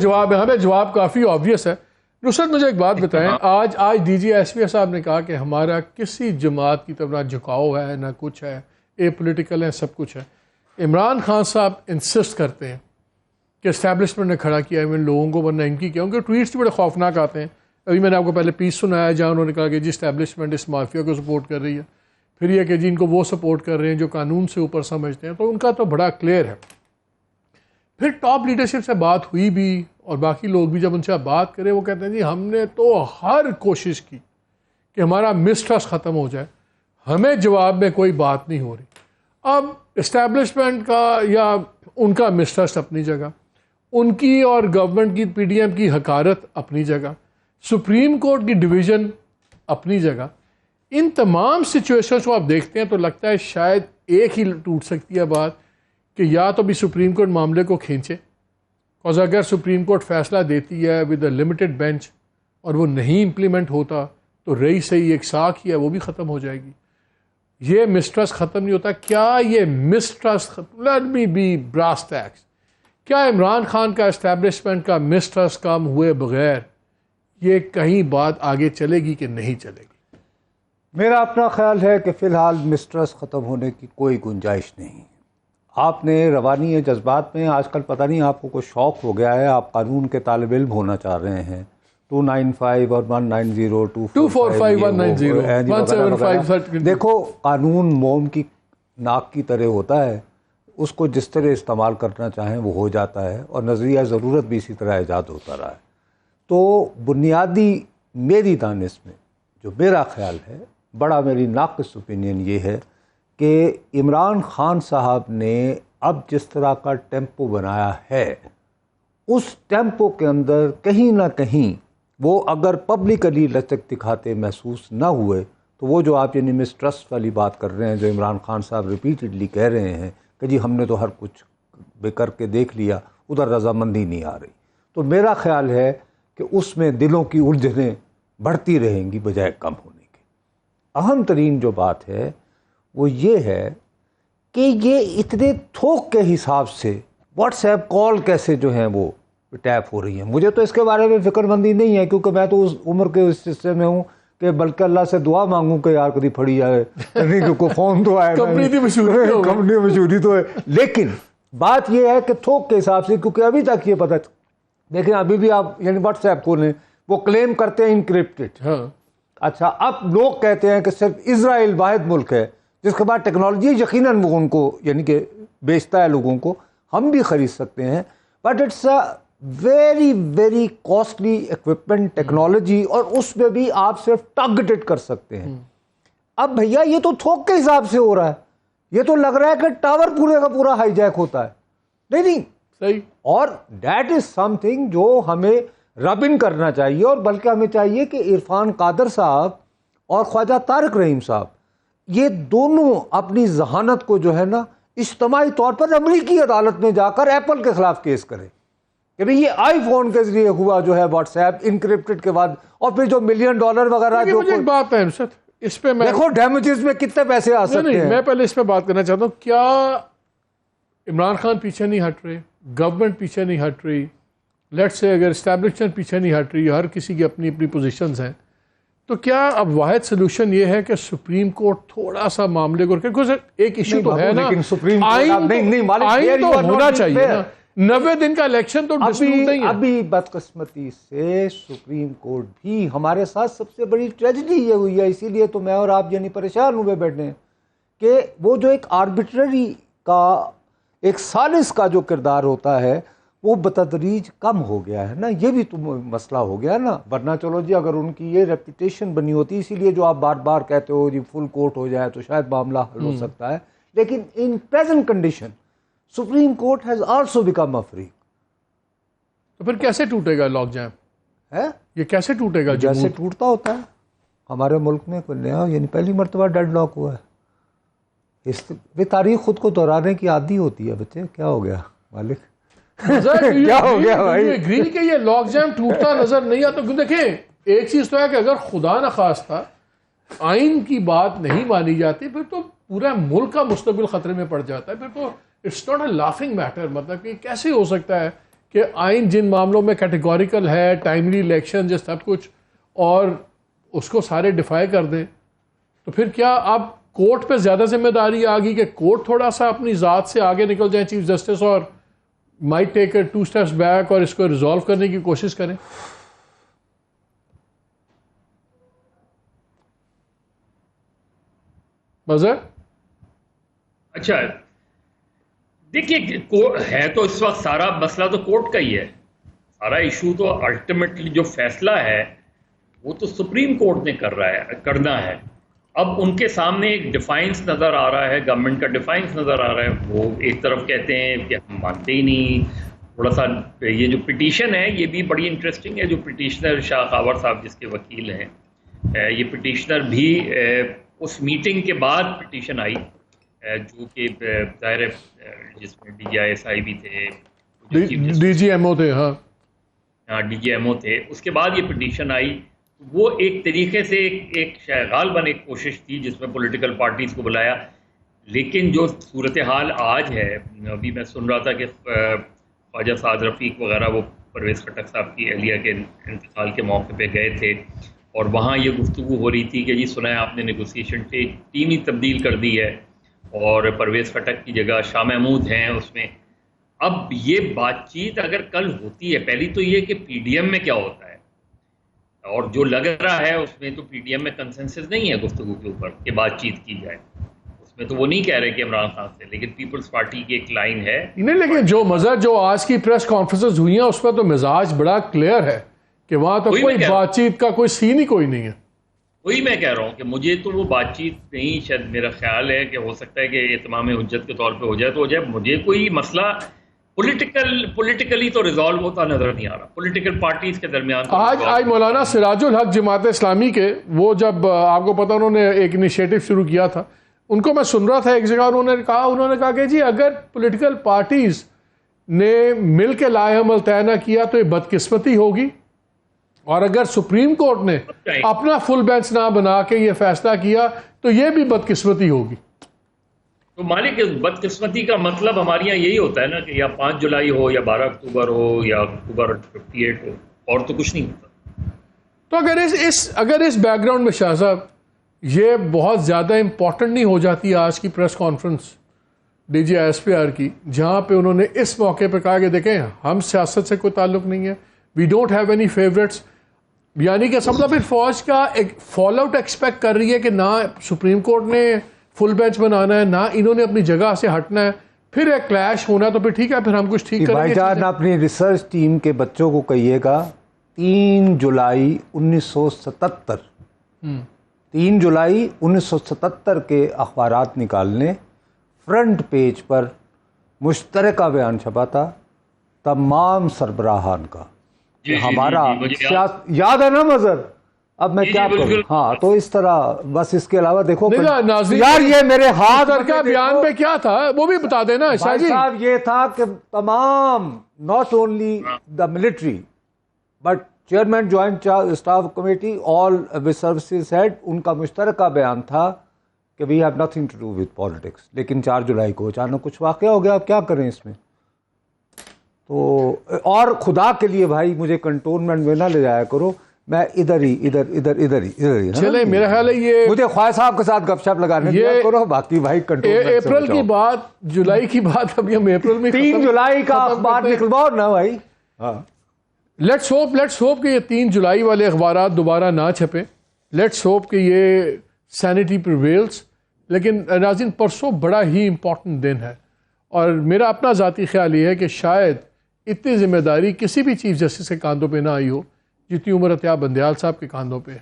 جواب کافی آبویس ہے. نصرت مجھے ایک بات بتائیں، آج D G S P S صاحب نے کہا کہ ہمارا کسی جماعت کی طرف نہ جھکاؤ ہے نہ کچھ ہے، اے پولیٹیکل ہے، سب کچھ ہے. عمران خان صاحب انسسٹ کرتے ہیں کہ اسٹیبلشمنٹ نے کھڑا کیا ہے ان لوگوں کو، ورنہ ان کی کیا، ان کے ٹویٹس بھی بڑے خوفناک آتے ہیں. ابھی میں نے آپ کو پہلے پیس سنایا جہاں انہوں نے کہا کہ جی اسٹیبلشمنٹ اس مافیا کو سپورٹ کر رہی ہے، پھر یہ کہ جی ان کو وہ سپورٹ کر رہے ہیں جو قانون سے اوپر سمجھتے ہیں. تو ان کا تو بڑا کلیئر ہے. پھر ٹاپ لیڈرشپ سے بات ہوئی بھی اور باقی لوگ بھی جب ان سے بات کرے وہ کہتے ہیں جی ہم نے تو ہر کوشش کی کہ ہمارا مسٹرسٹ ختم ہو جائے، ہمیں جواب میں کوئی بات نہیں ہو رہی. اب اسٹیبلشمنٹ کا یا ان کا مسٹرسٹ اپنی جگہ، ان کی اور گورنمنٹ کی پی ڈی ایم کی حقارت اپنی جگہ، سپریم کورٹ کی ڈویژن اپنی جگہ. ان تمام سچویشنز کو آپ دیکھتے ہیں تو لگتا ہے شاید ایک ہی ٹوٹ سکتی ہے بات کہ یا تو بھی سپریم کورٹ معاملے کو کھینچے، اور اگر سپریم کورٹ فیصلہ دیتی ہے ود اے لمیٹڈ بینچ اور وہ نہیں امپلیمنٹ ہوتا تو رہی صحیح ایک ساکھ ہی ہے وہ بھی ختم ہو جائے گی. یہ مسٹرسٹ ختم نہیں ہوتا. کیا یہ mistrust let me be brass tacks, کیا عمران خان کا اسٹیبلشمنٹ کا مسٹرسٹ کام ہوئے بغیر یہ کہیں بات آگے چلے گی کہ نہیں چلے گی؟ میرا اپنا خیال ہے کہ فی الحال مسٹرس ختم ہونے کی کوئی گنجائش نہیں. آپ نے روانی جذبات میں آج کل پتہ نہیں آپ کو کوئی شوق ہو گیا ہے, آپ قانون کے طالب علم ہونا چاہ رہے ہیں. 295 اور 190 245 190 175. دیکھو قانون موم کی ناک کی طرح ہوتا ہے, اس کو جس طرح استعمال کرنا چاہیں وہ ہو جاتا ہے, اور نظریہ ضرورت بھی اسی طرح ایجاد ہوتا رہا ہے. تو بنیادی میری دانش میں جو میرا خیال ہے, بڑا میری ناقص اوپینین یہ ہے کہ عمران خان صاحب نے اب جس طرح کا ٹیمپو بنایا ہے, اس ٹیمپو کے اندر کہیں نہ کہیں وہ اگر پبلکلی لچک دکھاتے محسوس نہ ہوئے تو وہ جو آپ یعنی مسٹرسٹ والی بات کر رہے ہیں, جو عمران خان صاحب ریپیٹڈلی کہہ رہے ہیں کہ جی ہم نے تو ہر کچھ بے کر کے دیکھ لیا, ادھر رضامندی نہیں آ رہی. تو میرا خیال ہے کہ اس میں دلوں کی الجھنیں بڑھتی رہیں گی بجائے کم ہونے کے. اہم ترین جو بات ہے وہ یہ ہے کہ یہ اتنے تھوک کے حساب سے واٹس ایپ کال کیسے جو ہیں وہ ٹیپ ہو رہی ہیں. مجھے تو اس کے بارے میں فکر مندی نہیں ہے, کیونکہ میں تو اس عمر کے اس حصے میں ہوں کہ بلکہ اللہ سے دعا مانگوں کہ یار کبھی پھڑی جائے, نہیں کوئی فون تو آئے, کمپنی مشہوری تو ہے. لیکن بات یہ ہے کہ تھوک کے حساب سے, کیونکہ ابھی تک یہ پتہ, دیکھیں ابھی بھی آپ یعنی واٹس ایپ کھولیں وہ کلیم کرتے ہیں انکرپٹڈ. اچھا اب لوگ کہتے ہیں کہ صرف اسرائیل واحد ملک ہے جس کے بعد ٹیکنالوجی یقیناً وہ ان کو یعنی کہ بیچتا ہے لوگوں کو, ہم بھی خرید سکتے ہیں, but it's a very very costly equipment technology, اور اس میں بھی آپ صرف ٹارگیٹڈ کر سکتے ہیں. اب بھیا یہ تو تھوک کے حساب سے ہو رہا ہے, یہ تو لگ رہا ہے کہ ٹاور پورے کا پورا ہائی جیک ہوتا ہے. نہیں صحیح, اور دیٹ از سم تھنگ جو ہمیں رب ان کرنا چاہیے, اور بلکہ ہمیں چاہیے کہ عرفان قادر صاحب اور خواجہ طارق رحیم صاحب یہ دونوں اپنی ذہانت کو جو ہے نا اجتماعی طور پر امریکی عدالت میں جا کر ایپل کے خلاف کیس کریں کہ بھئی یہ آئی فون کے ذریعے ہوا جو ہے واٹس ایپ انکرپٹڈ کے بعد, اور پھر جو $1 ملین وغیرہ جو مجھے ایک بات ہے اس پہ میں دیکھو ڈیمیجز میں کتنے پیسے آ سکتے ہیں. میں پہلے اس پہ بات کرنا چاہتا ہوں, کیا عمران خان پیچھے نہیں ہٹ رہے, گورنمنٹ پیچھے نہیں ہٹ رہی, لیٹس سے اگر اسٹیبلشمنٹ پیچھے نہیں ہٹ رہی, ہر کسی کی اپنی اپنی پوزیشنز ہیں, تو کیا اب واحد سلوشن یہ ہے کہ سپریم کورٹ تھوڑا سا معاملے کو, ایک ایشو تو ہے نا, آئین تو ہونا چاہیے نا, 90 دن کا الیکشن تو ڈسپیوٹ نہیں ہے. ابھی بدقسمتی سے سپریم کورٹ بھی ہمارے ساتھ سب سے بڑی ٹریجڈی یہ ہوئی ہے, اسی لیے تو میں اور آپ یعنی پریشان ہوئے بیٹھے ہیں کہ وہ جو ایک آربیٹری کا ایک سالس کا جو کردار ہوتا ہے وہ بتدریج کم ہو گیا ہے نا. یہ بھی تو مسئلہ ہو گیا نا, ورنہ چلو جی اگر ان کی یہ ریپوٹیشن بنی ہوتی, اسی لیے جو آپ بار بار کہتے ہو جی فل کورٹ ہو جائے تو شاید معاملہ حل ہو سکتا ہے, لیکن in present condition supreme court has also become a freak. تو پھر کیسے ٹوٹے گا لاک جام ہے, یہ کیسے ٹوٹے گا؟ جیسے ٹوٹتا ہوتا ہے ہمارے ملک میں کوئی نیا یعنی پہلی مرتبہ ڈیڈ لاک ہوا ہے. اس تاریخ خود کو دہرانے کی عادی ہوتی ہے بچے. کیا ہو گیا مالک, کیا ہو گیا بھائی؟ گرین کے یہ لاک جام ٹوٹتا نظر نہیں آتا. دیکھیں ایک چیز تو ہے کہ اگر خدا نخواستہ آئین کی بات نہیں مانی جاتی پھر تو پورا ملک کا مستقبل خطرے میں پڑ جاتا ہے. پھر تو it's not a laughing matter. مطلب کہ کیسے ہو سکتا ہے کہ آئین جن معاملوں میں کیٹیگوریکل ہے, ٹائملی الیکشن جو سب کچھ, اور اس کو سارے ڈیفائی کر دیں, تو پھر کیا اب کورٹ پہ زیادہ ذمہ داری آ گئی کہ کورٹ تھوڑا سا اپنی ذات سے آگے نکل جائیں چیف جسٹس, اور مائٹ ٹیک 2 اسٹیپس بیک اور اس کو ریزالو کرنے کی کوشش کریں؟ بظر اچھا دیکھیے ہے تو اس وقت سارا مسئلہ تو کورٹ کا ہی ہے, سارا ایشو تو الٹیمیٹلی جو فیصلہ ہے وہ تو سپریم کورٹ نے کرنا ہے. اب ان کے سامنے ایک ڈیفائنس نظر آ رہا ہے, گورنمنٹ کا ڈیفائنس نظر آ رہا ہے. وہ ایک طرف کہتے ہیں کہ ہم مانتے ہی نہیں, تھوڑا سا یہ جو پٹیشن ہے یہ بھی بڑی انٹرسٹنگ ہے. جو پٹیشنر شاہ خاور صاحب جس کے وکیل ہیں, یہ پٹیشنر بھی اس میٹنگ کے بعد پٹیشن آئی جو کہ ظاہر جس میں DISI بھی تھے, ڈی جی ایم او تھے. ہاں ڈی جی ایم او تھے. اس کے بعد یہ پٹیشن آئی. وہ ایک طریقے سے ایک غالباً ایک کوشش تھی جس میں پولیٹیکل پارٹیز کو بلایا. لیکن جو صورتحال آج ہے, ابھی میں سن رہا تھا کہ خواجہ سعد رفیق وغیرہ وہ پرویز خٹک صاحب کی اہلیہ کے انتقال کے موقع پہ گئے تھے, اور وہاں یہ گفتگو ہو رہی تھی کہ جی سنا ہے آپ نے نیگوسیشن ٹیم ہی تبدیل کر دی ہے اور پرویز خٹک کی جگہ شاہ محمود ہیں اس میں. اب یہ بات چیت اگر کل ہوتی ہے, پہلی تو یہ کہ پی ڈی ایم میں کیا ہوتا ہے, اور جو لگ رہا ہے اس میں تو پی ڈی ایم میں کنسنسس نہیں ہے گفتگو کے اوپر کہ بات چیت کی جائے. اس میں تو وہ نہیں کہہ رہے کہ عمران خان سے, لیکن پیپلز پارٹی کی ایک لائن ہے نہیں. لیکن جو مزہ جو آج کی پریس کانفرنسز ہوئی ہیں اس میں تو مزاج بڑا کلیئر ہے کہ وہاں تو کوئی بات چیت کا کوئی سین ہی کوئی نہیں ہے. وہی میں کہہ رہا ہوں کہ مجھے تو وہ بات چیت نہیں, شاید میرا خیال ہے کہ ہو سکتا ہے کہ اتمام حجت کے طور پہ ہو جائے تو ہو جائے. مجھے کوئی مسئلہ پولیٹیکلی تو ریزالو ہوتا نظر نہیں آ رہا پولیٹیکل پارٹیز کے درمیان. آج مولانا سراج الحق جماعت اسلامی کے, وہ جب آپ کو پتا انہوں نے ایک انیشیٹو شروع کیا تھا, ان کو میں سن رہا تھا ایک جگہ انہوں نے کہا کہ جی اگر پولیٹیکل پارٹیز نے مل کے لائحہ عمل طے نہ کیا تو یہ بدقسمتی ہوگی, اور اگر سپریم کورٹ نے اپنا فل بینچ نہ بنا کے یہ فیصلہ کیا تو یہ بھی بدقسمتی ہوگی. تو مالک بدقسمتی کا مطلب ہمارے یہاں یہی ہوتا ہے نا کہ یا 5 جولائی ہو یا 12 اکتوبر ہو یا اکتوبر 58 ہو, اور تو کچھ نہیں ہوتا. تو اگر اس بیک گراؤنڈ میں شاہ صاحب یہ بہت زیادہ امپورٹنٹ نہیں ہو جاتی آج کی press conference D G S P R کی, جہاں پہ انہوں نے اس موقع پہ کہا کہ دیکھیں ہم سیاست سے کوئی تعلق نہیں ہے, we don't have any favourites, یعنی کہ سب پھر فوج کا ایک فال آؤٹ ایکسپیکٹ کر رہی ہے کہ نہ سپریم کورٹ نے فل بینچ بنانا ہے نہ انہوں نے اپنی جگہ سے ہٹنا ہے, پھر ایک کلیش ہونا تو پھر ٹھیک ہے, پھر ہم کچھ ٹھیک کریں گے. بھائی جان اپنی ریسرچ ٹیم کے بچوں کو کہیے گا 3 جولائی 1977 3 جولائی 1977 کے اخبارات نکالنے, فرنٹ پیج پر مشترکہ بیان چھپا تھا تمام سربراہان کا. ہمارا یاد ہے نا مظہر, اب میں کیا کروں. ہاں تو اس طرح بس, اس کے علاوہ دیکھو یار یہ میرے ہاتھ کا بیان میں کیا تھا وہ بھی بتا دینا شاہ جی. صاحب یہ تھا کہ تمام not only the military but chairman joint staff committee all services head, ان کا مشترکہ بیان تھا کہ we have nothing to do with politics. لیکن 4 جولائی کو اچانک کچھ واقعہ ہو گیا, اب کیا کریں اس میں. تو اور خدا کے لیے بھائی مجھے کنٹونمنٹ میں نہ لے جایا کرو, میں ادھر ہی چلے. میرا خیال ہے یہ مجھے خواجہ صاحب کے ساتھ گپ شپ لگانے دیا کرو, باقی بھائی کنٹونمنٹ اپریل کی بات, جولائی کی بات, ابھی ہم اپریل میں 3 جولائی کا اخبار نکلواؤ نا بھائی. لیٹس ہوپ کہ یہ 3 جولائی والے اخبارات دوبارہ نہ چھپیں. لیٹس ہوپ کہ یہ سینٹی پریویلز. لیکن ناظرین پرسوں بڑا ہی امپورٹنٹ دن ہے, اور میرا اپنا ذاتی خیال یہ ہے کہ شاید اتنی ذمہ داری کسی بھی چیف جسٹس کے کاندھوں پہ نہ آئی ہو جتنی عمر عطیہ بندیال صاحب کے کاندھوں پہ ہے.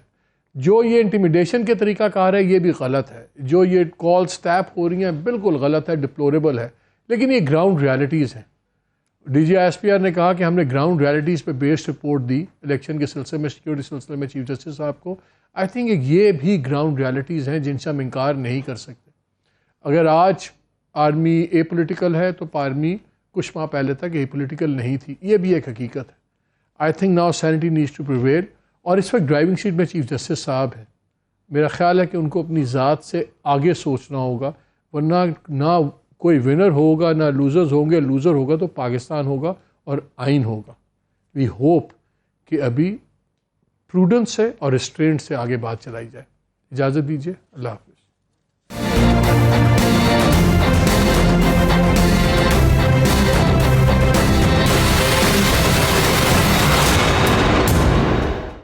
جو یہ انٹیمیڈیشن کے طریقہ کار ہے یہ بھی غلط ہے, جو یہ کالز ٹیپ ہو رہی ہیں بالکل غلط ہے, ڈپلوریبل ہے, لیکن یہ گراؤنڈ ریالٹیز ہیں. D G S P R نے کہا کہ ہم نے گراؤنڈ ریالٹیز پہ بیسڈ رپورٹ دی الیکشن کے سلسلے میں, سیکورٹی سلسلے میں چیف جسٹس صاحب کو. آئی تھنک یہ بھی گراؤنڈ ریالٹیز ہیں جن سے ہم انکار نہیں کر سکتے. اگر آج آرمی اے پولیٹیکل ہے تو آرمی کچھ ماہ پہلے تک اے پولیٹیکل نہیں تھی, یہ بھی ایک حقیقت ہے. I think now sanity needs to prevail, اور اس وقت ڈرائیونگ سیٹ میں چیف جسٹس صاحب ہیں. میرا خیال ہے کہ ان کو اپنی ذات سے آگے سوچنا ہوگا, ورنہ نہ کوئی ونر ہوگا نہ لوزرز ہوں گے. لوزر ہوگا تو پاکستان ہوگا اور آئین ہوگا. وی ہوپ کہ ابھی پروڈنس سے اور ریسٹرینٹ سے آگے بات چلائی جائے. اجازت دیجیے, اللہ حافظ.